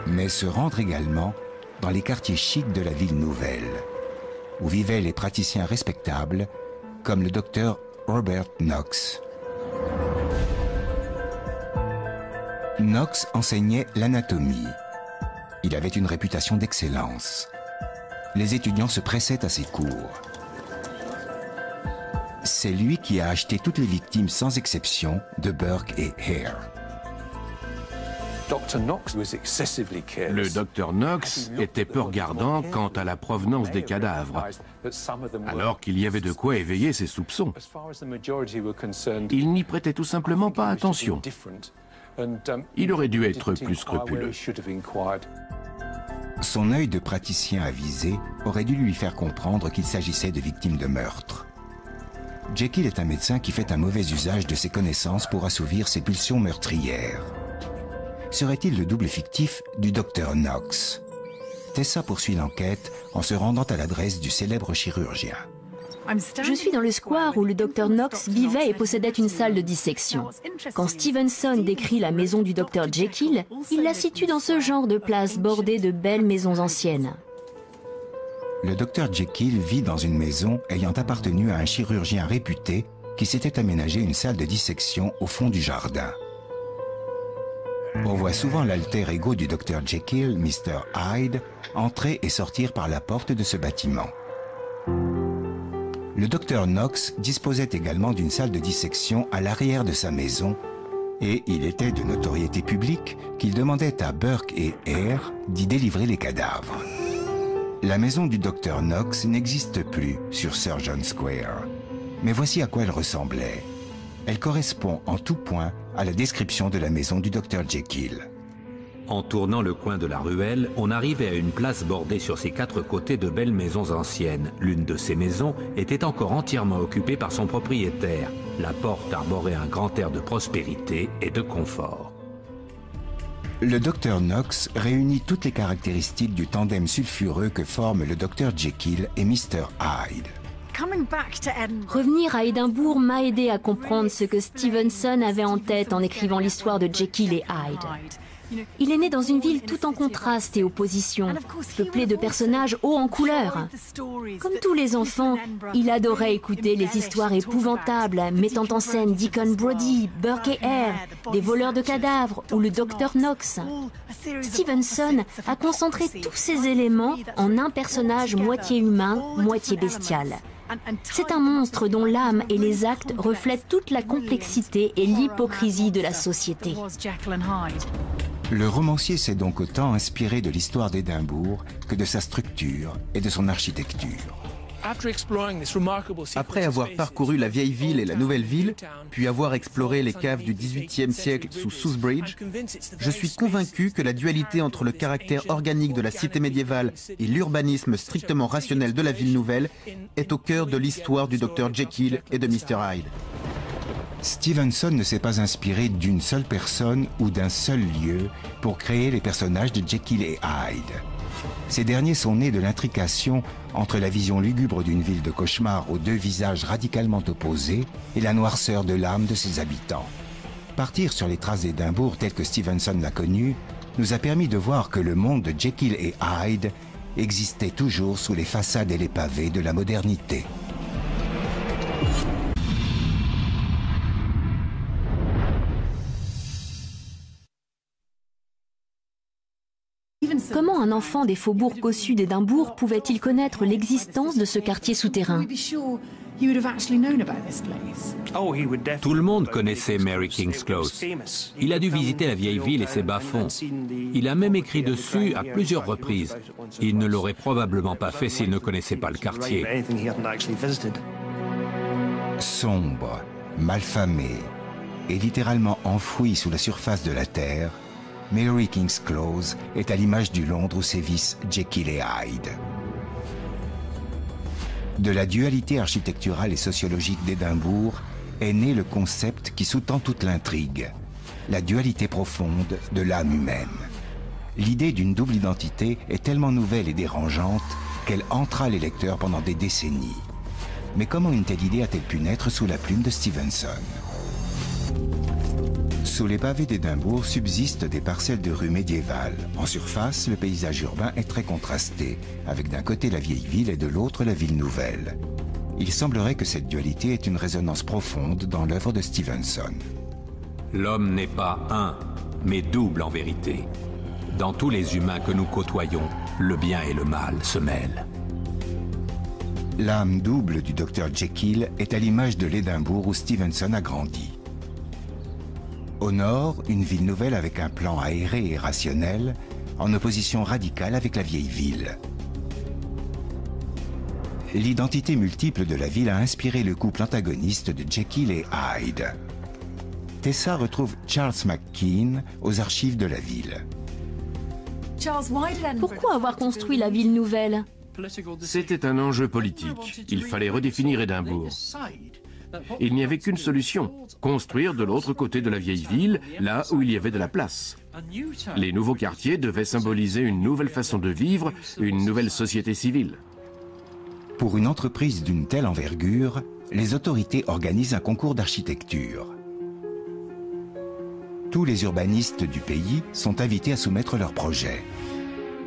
mais se rendre également dans les quartiers chics de la ville nouvelle, où vivaient les praticiens respectables comme le docteur Robert Knox. Knox enseignait l'anatomie. Il avait une réputation d'excellence. Les étudiants se pressaient à ses cours. C'est lui qui a acheté toutes les victimes sans exception de Burke et Hare. Le docteur Knox était peu regardant quant à la provenance des cadavres, alors qu'il y avait de quoi éveiller ses soupçons. Il n'y prêtait tout simplement pas attention. Il aurait dû être plus scrupuleux. Son œil de praticien avisé aurait dû lui faire comprendre qu'il s'agissait de victimes de meurtre. Jekyll est un médecin qui fait un mauvais usage de ses connaissances pour assouvir ses pulsions meurtrières. Serait-il le double fictif du docteur Knox? Tessa poursuit l'enquête en se rendant à l'adresse du célèbre chirurgien. Je suis dans le square où le docteur Knox vivait et possédait une salle de dissection. Quand Stevenson décrit la maison du docteur Jekyll, il la situe dans ce genre de place bordée de belles maisons anciennes. Le docteur Jekyll vit dans une maison ayant appartenu à un chirurgien réputé qui s'était aménagé une salle de dissection au fond du jardin. On voit souvent l'alter ego du docteur Jekyll, Mr. Hyde, entrer et sortir par la porte de ce bâtiment. Le docteur Knox disposait également d'une salle de dissection à l'arrière de sa maison et il était de notoriété publique qu'il demandait à Burke et Hare d'y délivrer les cadavres. La maison du docteur Knox n'existe plus sur Surgeon Square, mais voici à quoi elle ressemblait. Elle correspond en tout point à la description de la maison du docteur Jekyll. En tournant le coin de la ruelle, on arrivait à une place bordée sur ses quatre côtés de belles maisons anciennes. L'une de ces maisons était encore entièrement occupée par son propriétaire. La porte arborait un grand air de prospérité et de confort. Le docteur Knox réunit toutes les caractéristiques du tandem sulfureux que forment le docteur Jekyll et Mr. Hyde. Revenir à Édimbourg m'a aidé à comprendre ce que Stevenson avait en tête en écrivant l'histoire de Jekyll et Hyde. Il est né dans une ville tout en contraste et opposition, peuplée de personnages hauts en couleur. Comme tous les enfants, il adorait écouter les histoires épouvantables mettant en scène Deacon Brodie, Burke et Hare, des voleurs de cadavres ou le docteur Knox. Stevenson a concentré tous ces éléments en un personnage moitié humain, moitié bestial. C'est un monstre dont l'âme et les actes reflètent toute la complexité et l'hypocrisie de la société. Le romancier s'est donc autant inspiré de l'histoire d'Édimbourg que de sa structure et de son architecture. Après avoir parcouru la vieille ville et la nouvelle ville, puis avoir exploré les caves du XVIIIe siècle sous Southbridge, je suis convaincu que la dualité entre le caractère organique de la cité médiévale et l'urbanisme strictement rationnel de la ville nouvelle est au cœur de l'histoire du Dr Jekyll et de Mr Hyde. Stevenson ne s'est pas inspiré d'une seule personne ou d'un seul lieu pour créer les personnages de Jekyll et Hyde. Ces derniers sont nés de l'intrication entre la vision lugubre d'une ville de cauchemar aux deux visages radicalement opposés et la noirceur de l'âme de ses habitants. Partir sur les traces d'Édimbourg tel que Stevenson l'a connu nous a permis de voir que le monde de Jekyll et Hyde existait toujours sous les façades et les pavés de la modernité. Comment un enfant des faubourgs cossus d'Édimbourg pouvait-il connaître l'existence de ce quartier souterrain? Tout le monde connaissait Mary King's Close. Il a dû visiter la vieille ville et ses bas-fonds. Il a même écrit dessus à plusieurs reprises. Il ne l'aurait probablement pas fait s'il ne connaissait pas le quartier. Sombre, malfamé et littéralement enfoui sous la surface de la terre, Mary King's Close est à l'image du Londres où sévissent Jekyll et Hyde. De la dualité architecturale et sociologique d'Édimbourg est né le concept qui sous-tend toute l'intrigue, la dualité profonde de l'âme humaine. L'idée d'une double identité est tellement nouvelle et dérangeante qu'elle hantera les lecteurs pendant des décennies. Mais comment une telle idée a-t-elle pu naître sous la plume de Stevenson? Sous les pavés d'Édimbourg subsistent des parcelles de rues médiévales. En surface, le paysage urbain est très contrasté, avec d'un côté la vieille ville et de l'autre la ville nouvelle. Il semblerait que cette dualité ait une résonance profonde dans l'œuvre de Stevenson. L'homme n'est pas un, mais double en vérité. Dans tous les humains que nous côtoyons, le bien et le mal se mêlent. L'âme double du Dr Jekyll est à l'image de l'Édimbourg où Stevenson a grandi. Au nord, une ville nouvelle avec un plan aéré et rationnel, en opposition radicale avec la vieille ville. L'identité multiple de la ville a inspiré le couple antagoniste de Jekyll et Hyde. Tessa retrouve Charles McKean aux archives de la ville. Pourquoi avoir construit la ville nouvelle? C'était un enjeu politique. Il fallait redéfinir Édimbourg. Il n'y avait qu'une solution, construire de l'autre côté de la vieille ville, là où il y avait de la place. Les nouveaux quartiers devaient symboliser une nouvelle façon de vivre, une nouvelle société civile. Pour une entreprise d'une telle envergure, les autorités organisent un concours d'architecture. Tous les urbanistes du pays sont invités à soumettre leurs projets.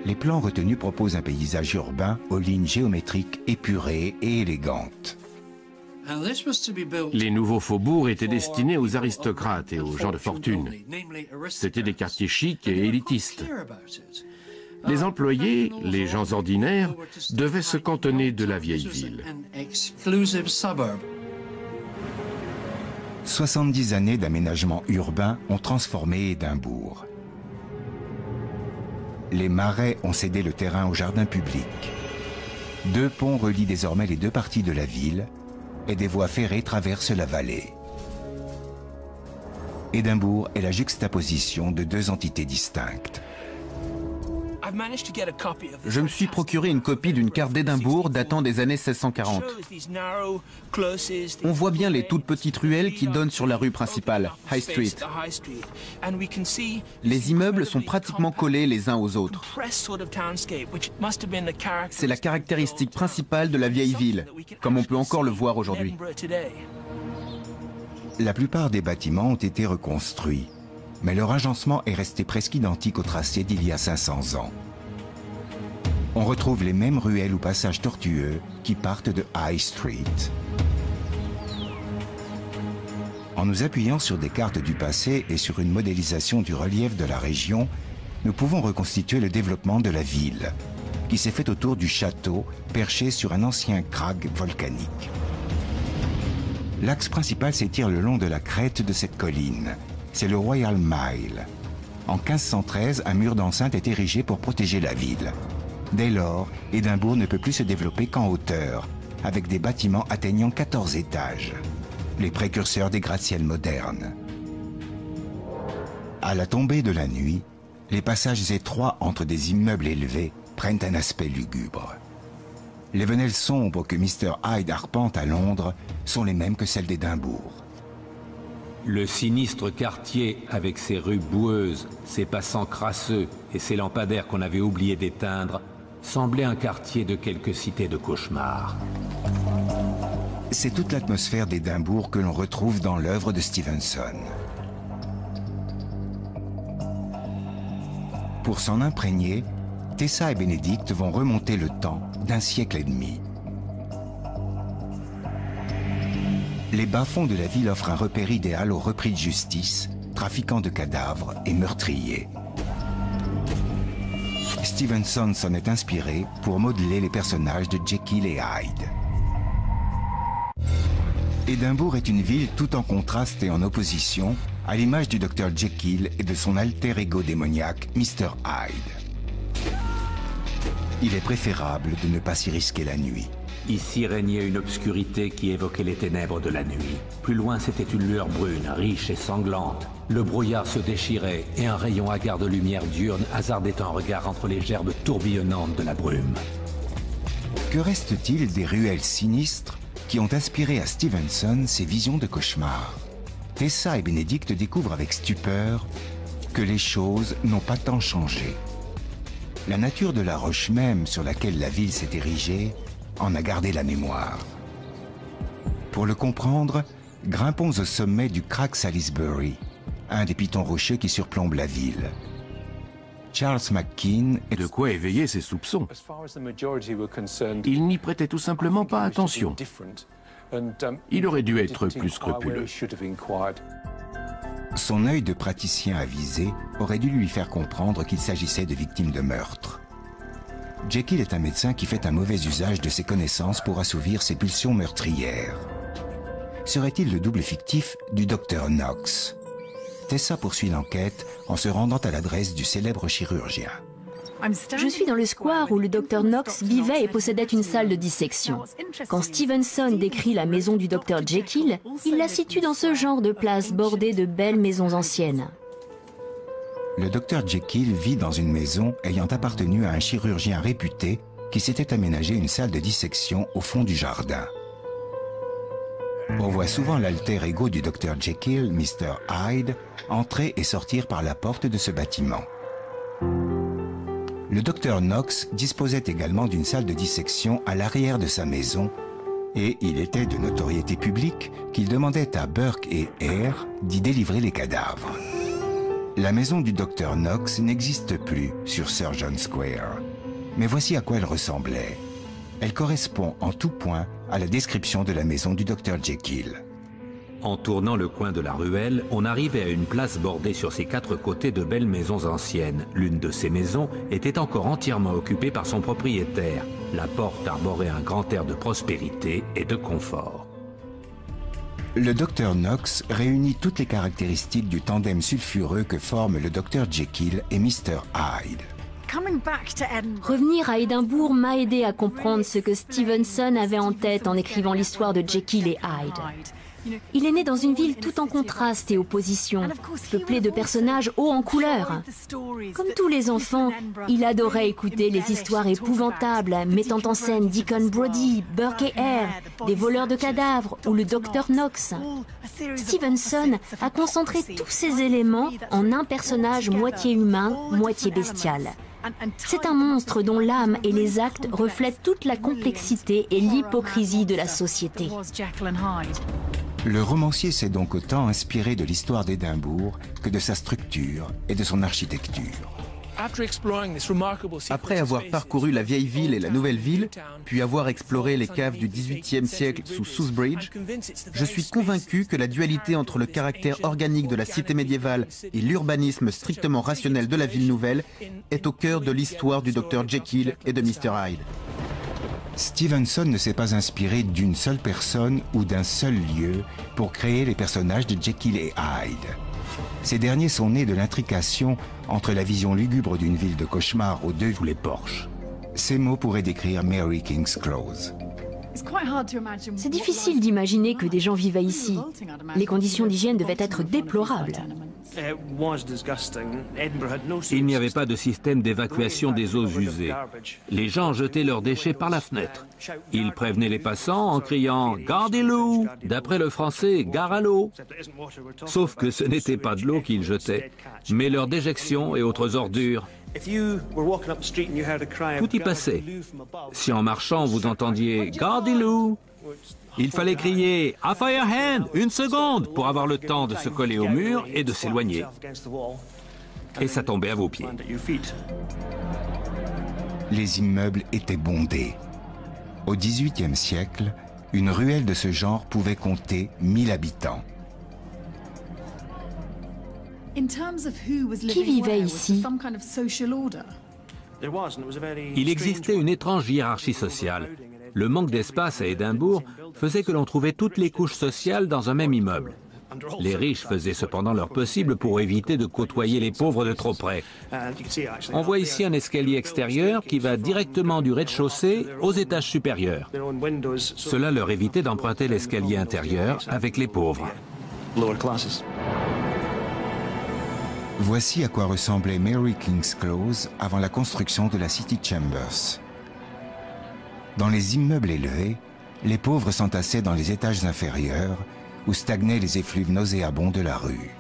Les plans retenus proposent un paysage urbain aux lignes géométriques épurées et élégantes. Les nouveaux faubourgs étaient destinés aux aristocrates et aux gens de fortune. C'étaient des quartiers chics et élitistes. Les employés, les gens ordinaires, devaient se cantonner de la vieille ville. 70 années d'aménagement urbain ont transformé Édimbourg. Les marais ont cédé le terrain au jardin public. 2 ponts relient désormais les 2 parties de la ville et des voies ferrées traversent la vallée. Édimbourg est la juxtaposition de 2 entités distinctes. Je me suis procuré une copie d'une carte d'Édimbourg datant des années 1640. On voit bien les toutes petites ruelles qui donnent sur la rue principale, High Street. Les immeubles sont pratiquement collés les uns aux autres. C'est la caractéristique principale de la vieille ville, comme on peut encore le voir aujourd'hui. La plupart des bâtiments ont été reconstruits, mais leur agencement est resté presque identique au tracé d'il y a 500 ans. On retrouve les mêmes ruelles ou passages tortueux qui partent de High Street. En nous appuyant sur des cartes du passé et sur une modélisation du relief de la région, nous pouvons reconstituer le développement de la ville, qui s'est fait autour du château perché sur un ancien krag volcanique. L'axe principal s'étire le long de la crête de cette colline. C'est le Royal Mile. En 1513, un mur d'enceinte est érigé pour protéger la ville. Dès lors, Édimbourg ne peut plus se développer qu'en hauteur, avec des bâtiments atteignant 14 étages. Les précurseurs des gratte-ciels modernes. À la tombée de la nuit, les passages étroits entre des immeubles élevés prennent un aspect lugubre. Les venelles sombres que Mr. Hyde arpente à Londres sont les mêmes que celles d'Édimbourg. Le sinistre quartier, avec ses rues boueuses, ses passants crasseux et ses lampadaires qu'on avait oublié d'éteindre, semblait un quartier de quelque cité de cauchemar. C'est toute l'atmosphère d'Édimbourg que l'on retrouve dans l'œuvre de Stevenson. Pour s'en imprégner, Tessa et Bénédicte vont remonter le temps d'1 siècle et demi. Les bas-fonds de la ville offrent un repère idéal aux repris de justice, trafiquants de cadavres et meurtriers. Stevenson s'en est inspiré pour modeler les personnages de Jekyll et Hyde. Édimbourg est une ville tout en contraste et en opposition, à l'image du Dr Jekyll et de son alter ego démoniaque, Mr Hyde. Il est préférable de ne pas s'y risquer la nuit. Ici régnait une obscurité qui évoquait les ténèbres de la nuit. Plus loin, c'était une lueur brune, riche et sanglante. Le brouillard se déchirait et un rayon hagard de lumière diurne hasardait un regard entre les gerbes tourbillonnantes de la brume. Que reste-t-il des ruelles sinistres qui ont inspiré à Stevenson ses visions de cauchemar? Tessa et Bénédicte découvrent avec stupeur que les choses n'ont pas tant changé. La nature de la roche même sur laquelle la ville s'est érigée en a gardé la mémoire. Pour le comprendre, grimpons au sommet du Crag Salisbury, un des pitons rocheux qui surplombe la ville. Charles McKean est De quoi éveiller ses soupçons. Il n'y prêtait tout simplement pas attention. Il aurait dû être plus scrupuleux. Son œil de praticien avisé aurait dû lui faire comprendre qu'il s'agissait de victimes de meurtre. Jekyll est un médecin qui fait un mauvais usage de ses connaissances pour assouvir ses pulsions meurtrières. Serait-il le double fictif du docteur Knox? Tessa poursuit l'enquête en se rendant à l'adresse du célèbre chirurgien. Je suis dans le square où le docteur Knox vivait et possédait une salle de dissection. Quand Stevenson décrit la maison du docteur Jekyll, il la situe dans ce genre de place bordée de belles maisons anciennes. Le docteur Jekyll vit dans une maison ayant appartenu à un chirurgien réputé qui s'était aménagé une salle de dissection au fond du jardin. On voit souvent l'alter ego du docteur Jekyll, Mr Hyde, entrer et sortir par la porte de ce bâtiment. Le docteur Knox disposait également d'une salle de dissection à l'arrière de sa maison et il était de notoriété publique qu'il demandait à Burke et Hare d'y délivrer les cadavres. La maison du docteur Knox n'existe plus sur Surgeon Square, mais voici à quoi elle ressemblait. Elle correspond en tout point à la description de la maison du docteur Jekyll. En tournant le coin de la ruelle, on arrivait à une place bordée sur ses quatre côtés de belles maisons anciennes. L'une de ces maisons était encore entièrement occupée par son propriétaire. La porte arborait un grand air de prospérité et de confort. Le docteur Knox réunit toutes les caractéristiques du tandem sulfureux que forment le docteur Jekyll et Mr Hyde. Revenir à Édimbourg m'a aidé à comprendre ce que Stevenson avait en tête en écrivant l'histoire de Jekyll et Hyde. Il est né dans une ville tout en contraste et opposition, peuplée de personnages hauts en couleur. Comme tous les enfants, il adorait écouter les histoires épouvantables mettant en scène Deacon Brodie, Burke et Hare, des voleurs de cadavres ou le docteur Knox. Stevenson a concentré tous ces éléments en un personnage moitié humain, moitié bestial. C'est un monstre dont l'âme et les actes reflètent toute la complexité et l'hypocrisie de la société. Le romancier s'est donc autant inspiré de l'histoire d'Édimbourg que de sa structure et de son architecture. Après avoir parcouru la vieille ville et la nouvelle ville, puis avoir exploré les caves du XVIIIe siècle sous Sousbridge, je suis convaincu que la dualité entre le caractère organique de la cité médiévale et l'urbanisme strictement rationnel de la ville nouvelle est au cœur de l'histoire du Dr Jekyll et de Mr Hyde. Stevenson ne s'est pas inspiré d'une seule personne ou d'un seul lieu pour créer les personnages de Jekyll et Hyde. Ces derniers sont nés de l'intrication entre la vision lugubre d'une ville de cauchemar aux deux les porches. Ces mots pourraient décrire Mary King's Close. C'est difficile d'imaginer que des gens vivaient ici. Les conditions d'hygiène devaient être déplorables. Il n'y avait pas de système d'évacuation des eaux usées. Les gens jetaient leurs déchets par la fenêtre. Ils prévenaient les passants en criant « Gardez-l'eau !» d'après le français « Gare à l'eau !» Sauf que ce n'était pas de l'eau qu'ils jetaient, mais leurs déjections et autres ordures. Tout y passait. Si en marchant vous entendiez « Gardez-l'eau !» il fallait crier « A fire hand ! Une seconde !» pour avoir le temps de se coller au mur et de s'éloigner. Et ça tombait à vos pieds. Les immeubles étaient bondés. Au XVIIIe siècle, une ruelle de ce genre pouvait compter 1000 habitants. Qui vivait ici? Il existait une étrange hiérarchie sociale. Le manque d'espace à Édimbourg faisait que l'on trouvait toutes les couches sociales dans un même immeuble. Les riches faisaient cependant leur possible pour éviter de côtoyer les pauvres de trop près. On voit ici un escalier extérieur qui va directement du rez-de-chaussée aux étages supérieurs. Cela leur évitait d'emprunter l'escalier intérieur avec les pauvres. Voici à quoi ressemblait Mary King's Close avant la construction de la City Chambers. Dans les immeubles élevés, les pauvres s'entassaient dans les étages inférieurs où stagnaient les effluves nauséabonds de la rue.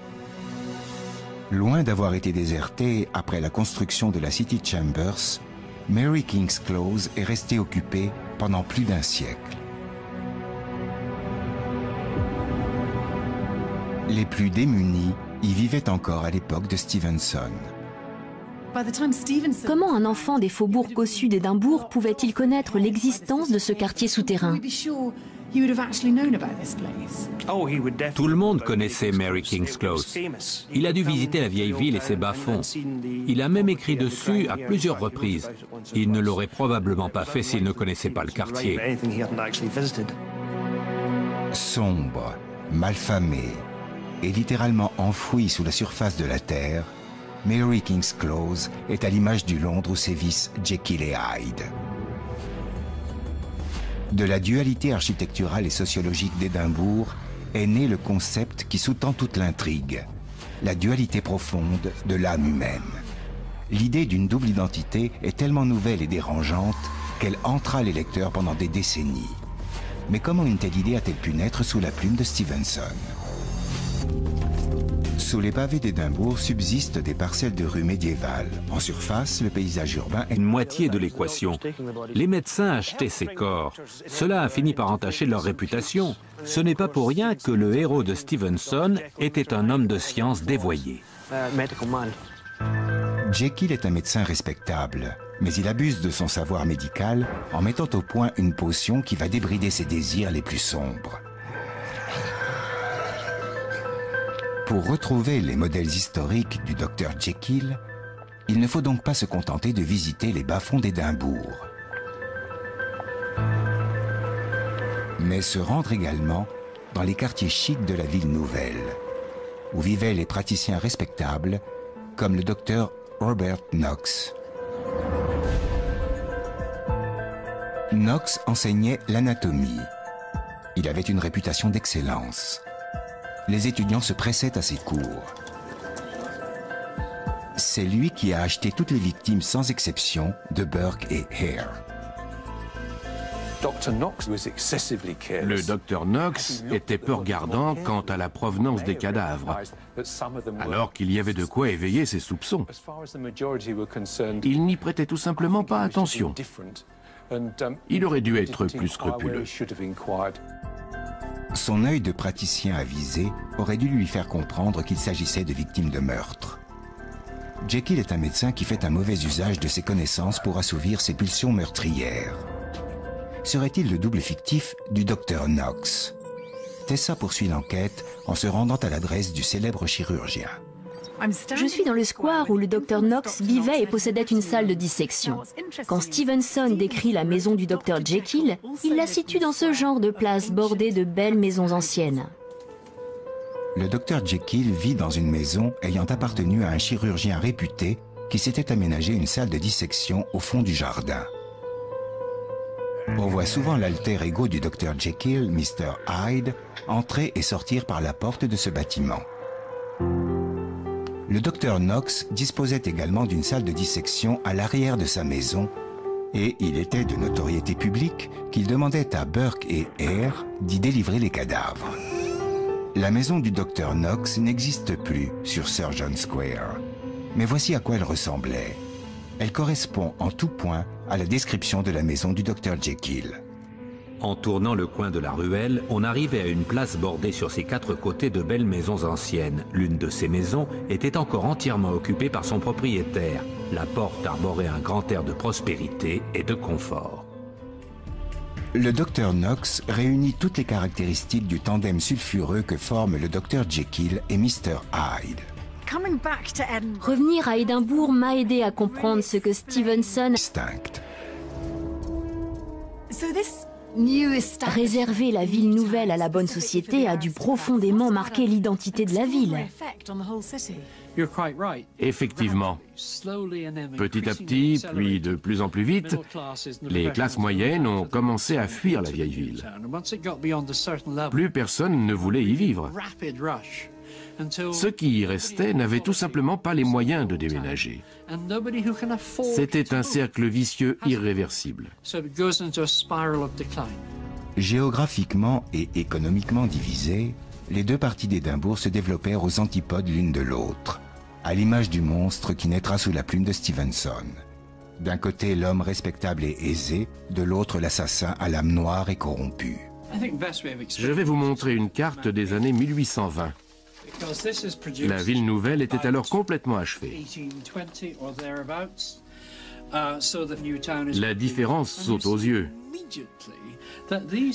Loin d'avoir été désertée après la construction de la City Chambers, Mary King's Close est restée occupée pendant plus d'un siècle. Les plus démunis y vivaient encore à l'époque de Stevenson. Comment un enfant des faubourgs cossus d'Édimbourg pouvait-il connaître l'existence de ce quartier souterrain? Tout le monde connaissait Mary King's Close. Il a dû visiter la vieille ville et ses bas-fonds. Il a même écrit dessus à plusieurs reprises. Il ne l'aurait probablement pas fait s'il ne connaissait pas le quartier. Sombre, malfamé et littéralement enfoui sous la surface de la terre, Mary King's Close est à l'image du Londres où sévissent Jekyll et Hyde. De la dualité architecturale et sociologique d'Édimbourg est né le concept qui sous-tend toute l'intrigue, la dualité profonde de l'âme humaine. L'idée d'une double identité est tellement nouvelle et dérangeante qu'elle entra les lecteurs pendant des décennies. Mais comment une telle idée a-t-elle pu naître sous la plume de Stevenson? Sous les pavés d'Édimbourg subsistent des parcelles de rues médiévales. En surface, le paysage urbain est Une moitié de l'équation. Les médecins achetaient ces corps. Cela a fini par entacher leur réputation. Ce n'est pas pour rien que le héros de Stevenson était un homme de science dévoyé. Jekyll est un médecin respectable, mais il abuse de son savoir médical en mettant au point une potion qui va débrider ses désirs les plus sombres. Pour retrouver les modèles historiques du docteur Jekyll, il ne faut donc pas se contenter de visiter les bas-fonds d'Édimbourg, mais se rendre également dans les quartiers chics de la ville nouvelle, où vivaient les praticiens respectables comme le docteur Robert Knox. Knox enseignait l'anatomie. Il avait une réputation d'excellence. Les étudiants se pressaient à ses cours. C'est lui qui a acheté toutes les victimes sans exception de Burke et Hare. Le docteur Knox était peu regardant quant à la provenance des cadavres, alors qu'il y avait de quoi éveiller ses soupçons. Il n'y prêtait tout simplement pas attention. Il aurait dû être plus scrupuleux. Son œil de praticien avisé aurait dû lui faire comprendre qu'il s'agissait de victimes de meurtre. Jekyll est un médecin qui fait un mauvais usage de ses connaissances pour assouvir ses pulsions meurtrières. Serait-il le double fictif du docteur Knox? Tessa poursuit l'enquête en se rendant à l'adresse du célèbre chirurgien. Je suis dans le square où le docteur Knox vivait et possédait une salle de dissection. Quand Stevenson décrit la maison du docteur Jekyll, il la situe dans ce genre de place bordée de belles maisons anciennes. Le docteur Jekyll vit dans une maison ayant appartenu à un chirurgien réputé qui s'était aménagé une salle de dissection au fond du jardin. On voit souvent l'alter ego du docteur Jekyll, Mr. Hyde, entrer et sortir par la porte de ce bâtiment. Le docteur Knox disposait également d'une salle de dissection à l'arrière de sa maison et il était de notoriété publique qu'il demandait à Burke et Hare d'y délivrer les cadavres. La maison du docteur Knox n'existe plus sur Surgeon Square, mais voici à quoi elle ressemblait. Elle correspond en tout point à la description de la maison du docteur Jekyll. En tournant le coin de la ruelle, on arrivait à une place bordée sur ses quatre côtés de belles maisons anciennes. L'une de ces maisons était encore entièrement occupée par son propriétaire. La porte arborait un grand air de prospérité et de confort. Le docteur Knox réunit toutes les caractéristiques du tandem sulfureux que forment le docteur Jekyll et Mr. Hyde. Revenir à Édimbourg m'a aidé à comprendre ce que Stevenson... Distinct. Réserver la ville nouvelle à la bonne société a dû profondément marquer l'identité de la ville. Effectivement. Petit à petit, puis de plus en plus vite, les classes moyennes ont commencé à fuir la vieille ville. Plus personne ne voulait y vivre. Ceux qui y restaient n'avaient tout simplement pas les moyens de déménager. C'était un cercle vicieux irréversible. Géographiquement et économiquement divisées, les deux parties d'Édimbourg se développèrent aux antipodes l'une de l'autre, à l'image du monstre qui naîtra sous la plume de Stevenson. D'un côté, l'homme respectable et aisé, de l'autre, l'assassin à l'âme noire et corrompue. Je vais vous montrer une carte des années 1820. La ville nouvelle était alors complètement achevée. La différence saute aux yeux.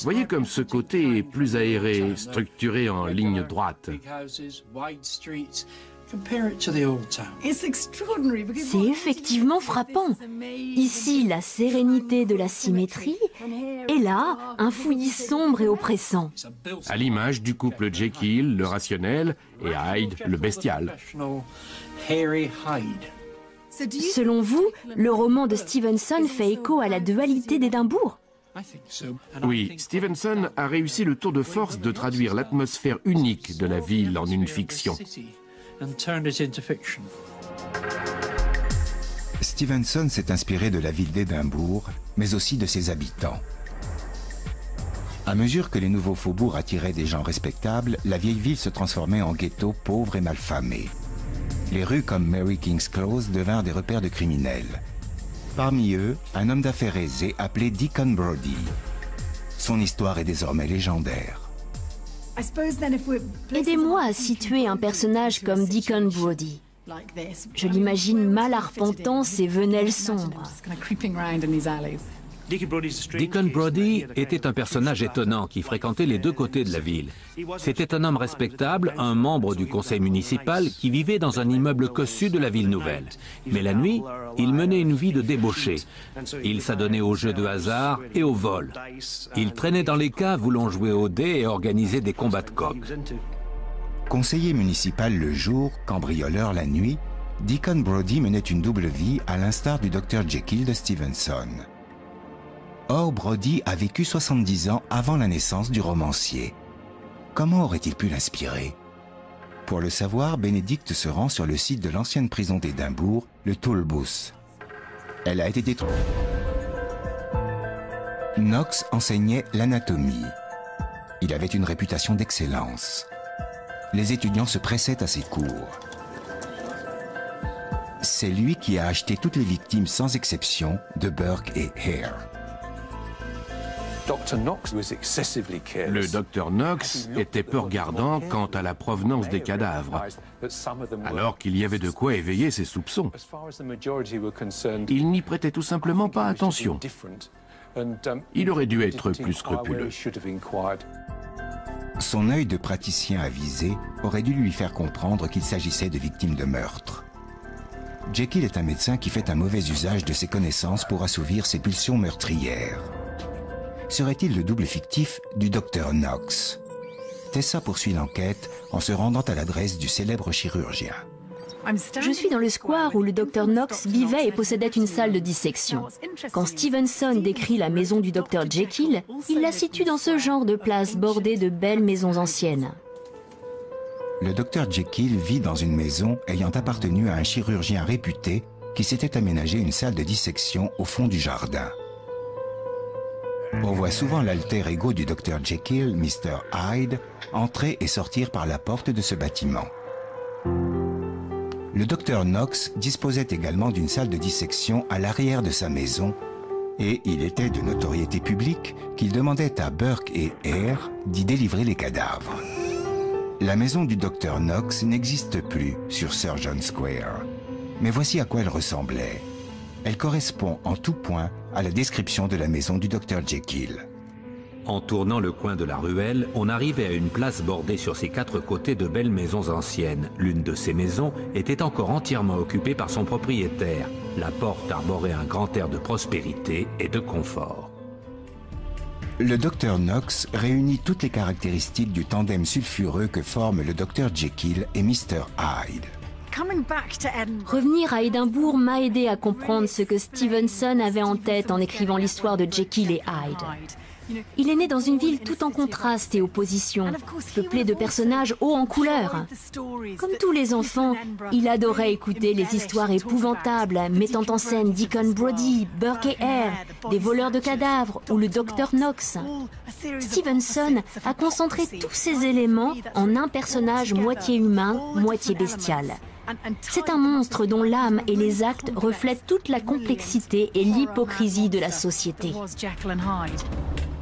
Voyez comme ce côté est plus aéré, structuré en ligne droite. C'est effectivement frappant. Ici, la sérénité de la symétrie, et là, un fouillis sombre et oppressant. À l'image du couple Jekyll, le rationnel, et Hyde, le bestial. Selon vous, le roman de Stevenson fait écho à la dualité d'Édimbourg? Oui, Stevenson a réussi le tour de force de traduire l'atmosphère unique de la ville en une fiction. Stevenson s'est inspiré de la ville d'Édimbourg, mais aussi de ses habitants. À mesure que les nouveaux faubourgs attiraient des gens respectables, la vieille ville se transformait en ghetto pauvre et malfamé. Les rues comme Mary King's Close devinrent des repères de criminels. Parmi eux, un homme d'affaires aisé appelé Deacon Brodie. Son histoire est désormais légendaire. Aidez-moi à situer un personnage comme Deacon Brodie. Je l'imagine mal arpentant ces venelles sombres. Deacon Brodie était un personnage étonnant qui fréquentait les deux côtés de la ville. C'était un homme respectable, un membre du conseil municipal qui vivait dans un immeuble cossu de la ville nouvelle. Mais la nuit, il menait une vie de débauché. Il s'adonnait aux jeux de hasard et au vol. Il traînait dans les caves voulant jouer au dés et organiser des combats de coqs. Conseiller municipal le jour, cambrioleur la nuit, Deacon Brodie menait une double vie à l'instar du Dr Jekyll de Stevenson. Or, Brodie a vécu 70 ans avant la naissance du romancier. Comment aurait-il pu l'inspirer? Pour le savoir, Bénédicte se rend sur le site de l'ancienne prison d'Édimbourg, le Toolbooth. Elle a été détruite. Knox enseignait l'anatomie. Il avait une réputation d'excellence. Les étudiants se pressaient à ses cours. C'est lui qui a acheté toutes les victimes sans exception de Burke et Hare. Le docteur Knox était peu regardant quant à la provenance des cadavres, alors qu'il y avait de quoi éveiller ses soupçons. Il n'y prêtait tout simplement pas attention. Il aurait dû être plus scrupuleux. Son œil de praticien avisé aurait dû lui faire comprendre qu'il s'agissait de victimes de meurtre. Jekyll est un médecin qui fait un mauvais usage de ses connaissances pour assouvir ses pulsions meurtrières. Serait-il le double fictif du docteur Knox? Tessa poursuit l'enquête en se rendant à l'adresse du célèbre chirurgien. Je suis dans le square où le docteur Knox vivait et possédait une salle de dissection. Quand Stevenson décrit la maison du docteur Jekyll, il la situe dans ce genre de place bordée de belles maisons anciennes. Le docteur Jekyll vit dans une maison ayant appartenu à un chirurgien réputé qui s'était aménagé une salle de dissection au fond du jardin. On voit souvent l'alter ego du docteur Jekyll, Mr. Hyde, entrer et sortir par la porte de ce bâtiment. Le docteur Knox disposait également d'une salle de dissection à l'arrière de sa maison et il était de notoriété publique qu'il demandait à Burke et Hare d'y délivrer les cadavres. La maison du docteur Knox n'existe plus sur Surgeon Square, mais voici à quoi elle ressemblait. Elle correspond en tout point à la description de la maison du docteur Jekyll. En tournant le coin de la ruelle, on arrivait à une place bordée sur ses quatre côtés de belles maisons anciennes. L'une de ces maisons était encore entièrement occupée par son propriétaire. La porte arborait un grand air de prospérité et de confort. Le docteur Knox réunit toutes les caractéristiques du tandem sulfureux que forment le docteur Jekyll et Mr. Hyde. Revenir à Édimbourg m'a aidé à comprendre ce que Stevenson avait en tête en écrivant l'histoire de Jekyll et Hyde. Il est né dans une ville tout en contraste et opposition, peuplée de personnages hauts en couleur. Comme tous les enfants, il adorait écouter les histoires épouvantables mettant en scène Deacon Brodie, Burke et Hare, des voleurs de cadavres ou le docteur Knox. Stevenson a concentré tous ces éléments en un personnage moitié humain, moitié bestial. C'est un monstre dont l'âme et les actes reflètent toute la complexité et l'hypocrisie de la société.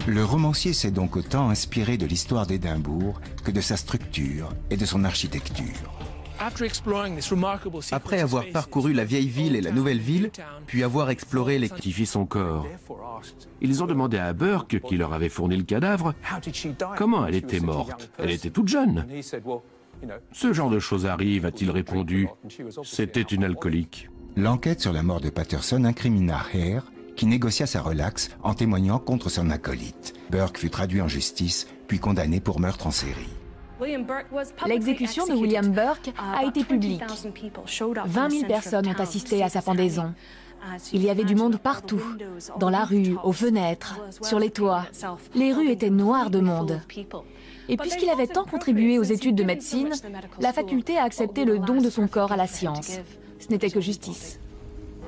Le romancier s'est donc autant inspiré de l'histoire d'Édimbourg que de sa structure et de son architecture. Après avoir parcouru la vieille ville et la nouvelle ville, puis avoir exploré les... Identifie son corps. Ils ont demandé à Burke, qui leur avait fourni le cadavre, comment elle était morte. Elle était toute jeune. Ce genre de choses arrive, a-t-il répondu. C'était une alcoolique. L'enquête sur la mort de Patterson incrimina Hare, qui négocia sa relaxe en témoignant contre son acolyte. Burke fut traduit en justice, puis condamné pour meurtre en série. L'exécution de William Burke a été publique. 20 000 personnes ont assisté à sa pendaison. Il y avait du monde partout, dans la rue, aux fenêtres, sur les toits. Les rues étaient noires de monde. Et puisqu'il avait tant contribué aux études de médecine, la faculté a accepté le don de son corps à la science. Ce n'était que justice.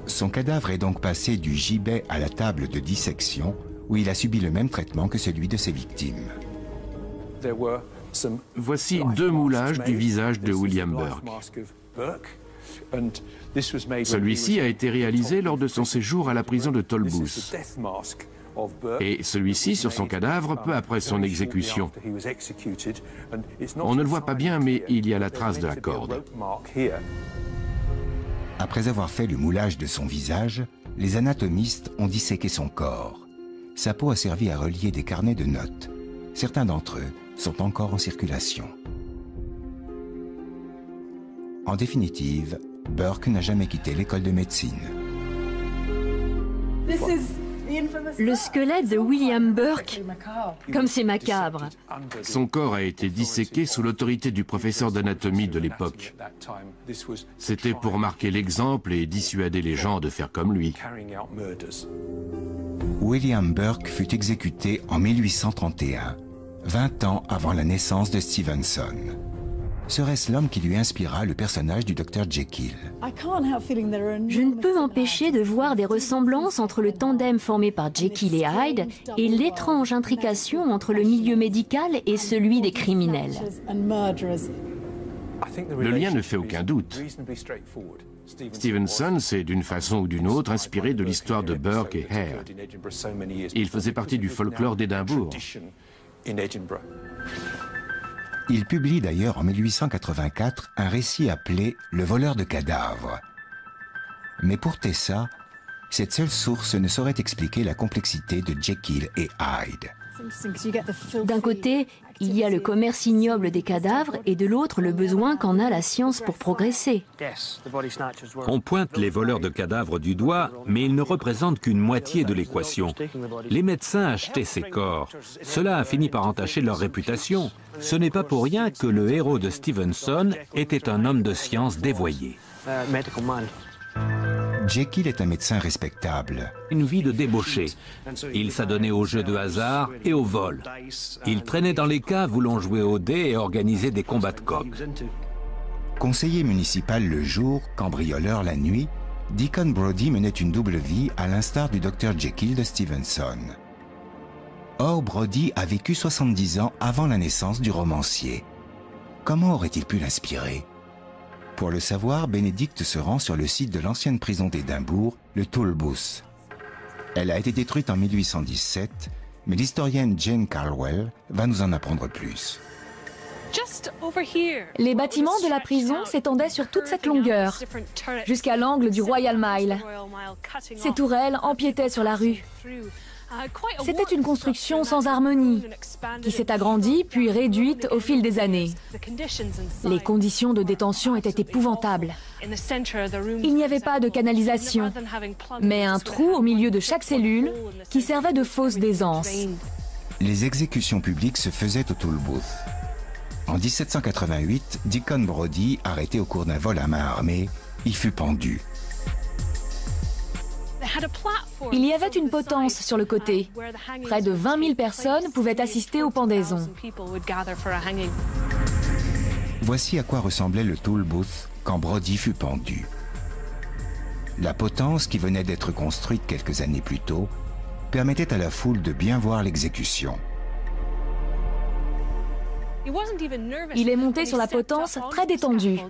Son cadavre est donc passé du gibet à la table de dissection, où il a subi le même traitement que celui de ses victimes. Voici 2 moulages du visage de William Burke. Celui-ci a été réalisé lors de son séjour à la prison de Tolbooth. Et celui-ci sur son cadavre peu après son exécution. On ne le voit pas bien, mais il y a la trace de la corde. Après avoir fait le moulage de son visage, les anatomistes ont disséqué son corps. Sa peau a servi à relier des carnets de notes. Certains d'entre eux sont encore en circulation. En définitive, Burke n'a jamais quitté l'école de médecine. Le squelette de William Burke, comme c'est macabre. Son corps a été disséqué sous l'autorité du professeur d'anatomie de l'époque. C'était pour marquer l'exemple et dissuader les gens de faire comme lui. William Burke fut exécuté en 1831, 20 ans avant la naissance de Stevenson. Serait-ce l'homme qui lui inspira le personnage du Dr Jekyll? Je ne peux m'empêcher de voir des ressemblances entre le tandem formé par Jekyll et Hyde et l'étrange intrication entre le milieu médical et celui des criminels. Le lien ne fait aucun doute. Stevenson s'est d'une façon ou d'une autre inspiré de l'histoire de Burke et Hare. Il faisait partie du folklore d'Édimbourg. Il publie d'ailleurs en 1884 un récit appelé « Le voleur de cadavres ». Mais pour Tessa, cette seule source ne saurait expliquer la complexité de Jekyll et Hyde. D'un côté, il y a le commerce ignoble des cadavres et de l'autre, le besoin qu'en a la science pour progresser. On pointe les voleurs de cadavres du doigt, mais ils ne représentent qu'une moitié de l'équation. Les médecins achetaient ces corps. Cela a fini par entacher leur réputation. Ce n'est pas pour rien que le héros de Stevenson était un homme de science dévoyé. Jekyll est un médecin respectable. Une vie de débauché. Il s'adonnait aux jeux de hasard et au vol. Il traînait dans les caves voulant jouer au dé et organiser des combats de coqs. Conseiller municipal le jour, cambrioleur la nuit, Deacon Brodie menait une double vie à l'instar du Dr Jekyll de Stevenson. Or, Brodie a vécu 70 ans avant la naissance du romancier. Comment aurait-il pu l'inspirer? Pour le savoir, Bénédicte se rend sur le site de l'ancienne prison d'Édimbourg, le Tolbooth. Elle a été détruite en 1817, mais l'historienne Jane Caldwell va nous en apprendre plus. Les bâtiments de la prison s'étendaient sur toute cette longueur, jusqu'à l'angle du Royal Mile. Ces tourelles empiétaient sur la rue. C'était une construction sans harmonie, qui s'est agrandie puis réduite au fil des années. Les conditions de détention étaient épouvantables. Il n'y avait pas de canalisation, mais un trou au milieu de chaque cellule qui servait de fosse d'aisance. Les exécutions publiques se faisaient au Toll Booth. En 1788, Deacon Brodie, arrêté au cours d'un vol à main armée, y fut pendu. Il y avait une potence sur le côté. Près de 20 000 personnes pouvaient assister aux pendaisons. Voici à quoi ressemblait le Toll Booth quand Brodie fut pendu. La potence qui venait d'être construite quelques années plus tôt permettait à la foule de bien voir l'exécution. Il est monté sur la potence très détendu.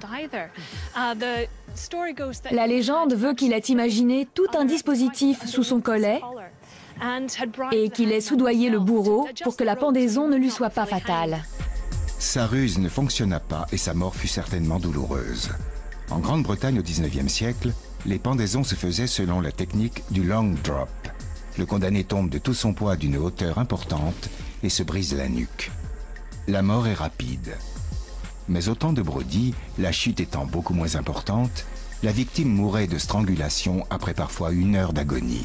La légende veut qu'il ait imaginé tout un dispositif sous son collet et qu'il ait soudoyé le bourreau pour que la pendaison ne lui soit pas fatale. Sa ruse ne fonctionna pas et sa mort fut certainement douloureuse. En Grande-Bretagne au XIXe siècle, les pendaisons se faisaient selon la technique du long drop. Le condamné tombe de tout son poids d'une hauteur importante et se brise la nuque. La mort est rapide. Mais au temps de Brodie, la chute étant beaucoup moins importante, la victime mourait de strangulation après parfois 1 heure d'agonie.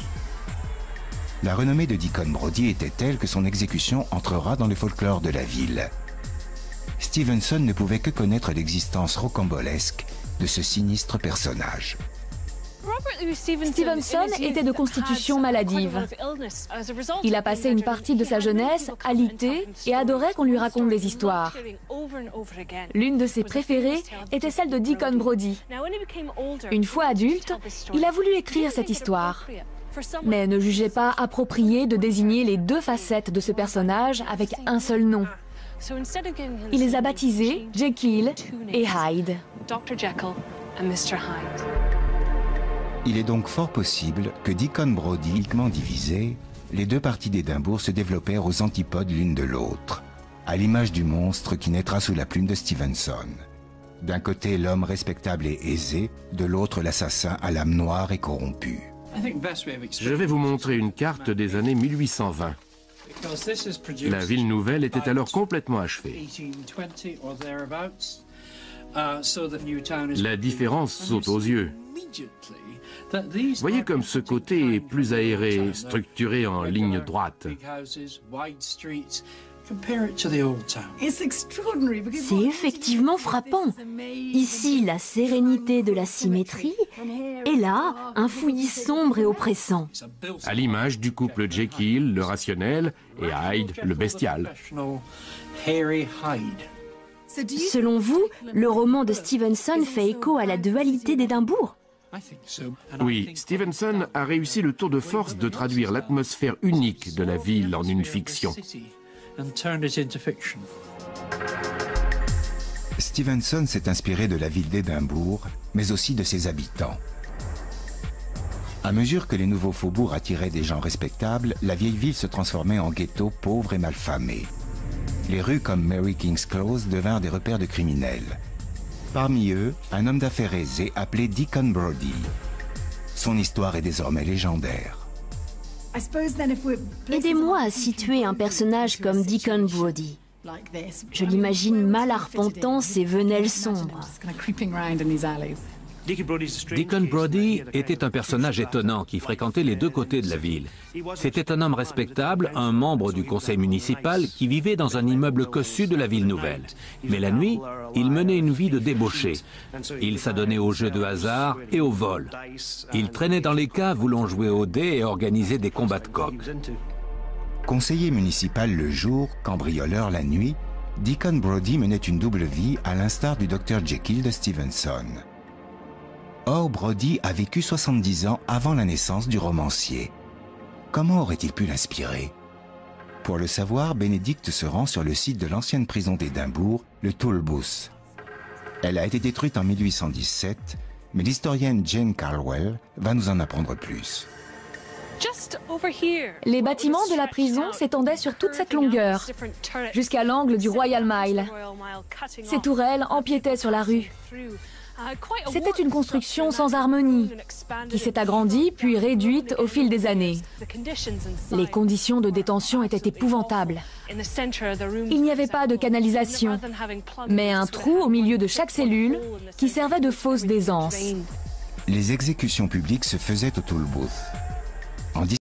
La renommée de Deacon Brodie était telle que son exécution entrera dans le folklore de la ville. Stevenson ne pouvait que connaître l'existence rocambolesque de ce sinistre personnage. Stevenson était de constitution maladive. Il a passé une partie de sa jeunesse alité et adorait qu'on lui raconte des histoires. L'une de ses préférées était celle de Deacon Brodie. Une fois adulte, il a voulu écrire cette histoire, mais ne jugeait pas approprié de désigner les 2 facettes de ce personnage avec un seul nom. Il les a baptisés Jekyll et Hyde. Il est donc fort possible que Deacon Brodie, uniquement divisé, les 2 parties d'Édimbourg se développèrent aux antipodes l'une de l'autre, à l'image du monstre qui naîtra sous la plume de Stevenson. D'un côté l'homme respectable et aisé, de l'autre l'assassin à l'âme noire et corrompue. Je vais vous montrer une carte des années 1820. La ville nouvelle était alors complètement achevée. La différence saute aux yeux. Voyez comme ce côté est plus aéré, structuré en ligne droite. C'est effectivement frappant. Ici, la sérénité de la symétrie, et là, un fouillis sombre et oppressant. À l'image du couple Jekyll, le rationnel, et Hyde, le bestial. Selon vous, le roman de Stevenson fait écho à la dualité d'Édimbourg? Oui, Stevenson a réussi le tour de force de traduire l'atmosphère unique de la ville en une fiction. Stevenson s'est inspiré de la ville d'Édimbourg, mais aussi de ses habitants. À mesure que les nouveaux faubourgs attiraient des gens respectables, la vieille ville se transformait en ghetto pauvre et malfamé. Les rues comme Mary King's Close devinrent des repères de criminels. Parmi eux, un homme d'affaires aisé appelé Deacon Brodie. Son histoire est désormais légendaire. Aidez-moi à situer un personnage comme Deacon Brodie. Je l'imagine mal arpentant ses venelles sombres. Deacon Brodie était un personnage étonnant qui fréquentait les 2 côtés de la ville. C'était un homme respectable, un membre du conseil municipal qui vivait dans un immeuble cossu de la ville nouvelle. Mais la nuit, il menait une vie de débauché. Il s'adonnait aux jeux de hasard et au vol. Il traînait dans les caves voulant jouer aux dés et organiser des combats de coqs. Conseiller municipal le jour, cambrioleur la nuit, Deacon Brodie menait une double vie à l'instar du Dr Jekyll de Stevenson. Or, Brodie a vécu 70 ans avant la naissance du romancier. Comment aurait-il pu l'inspirer? Pour le savoir, Bénédicte se rend sur le site de l'ancienne prison d'Édimbourg, le Toll Booth. Elle a été détruite en 1817, mais l'historienne Jane Caldwell va nous en apprendre plus. Les bâtiments de la prison s'étendaient sur toute cette longueur, jusqu'à l'angle du Royal Mile. Ces tourelles empiétaient sur la rue. C'était une construction sans harmonie, qui s'est agrandie puis réduite au fil des années. Les conditions de détention étaient épouvantables. Il n'y avait pas de canalisation, mais un trou au milieu de chaque cellule qui servait de fosse d'aisance. Les exécutions publiques se faisaient au Toll Booth.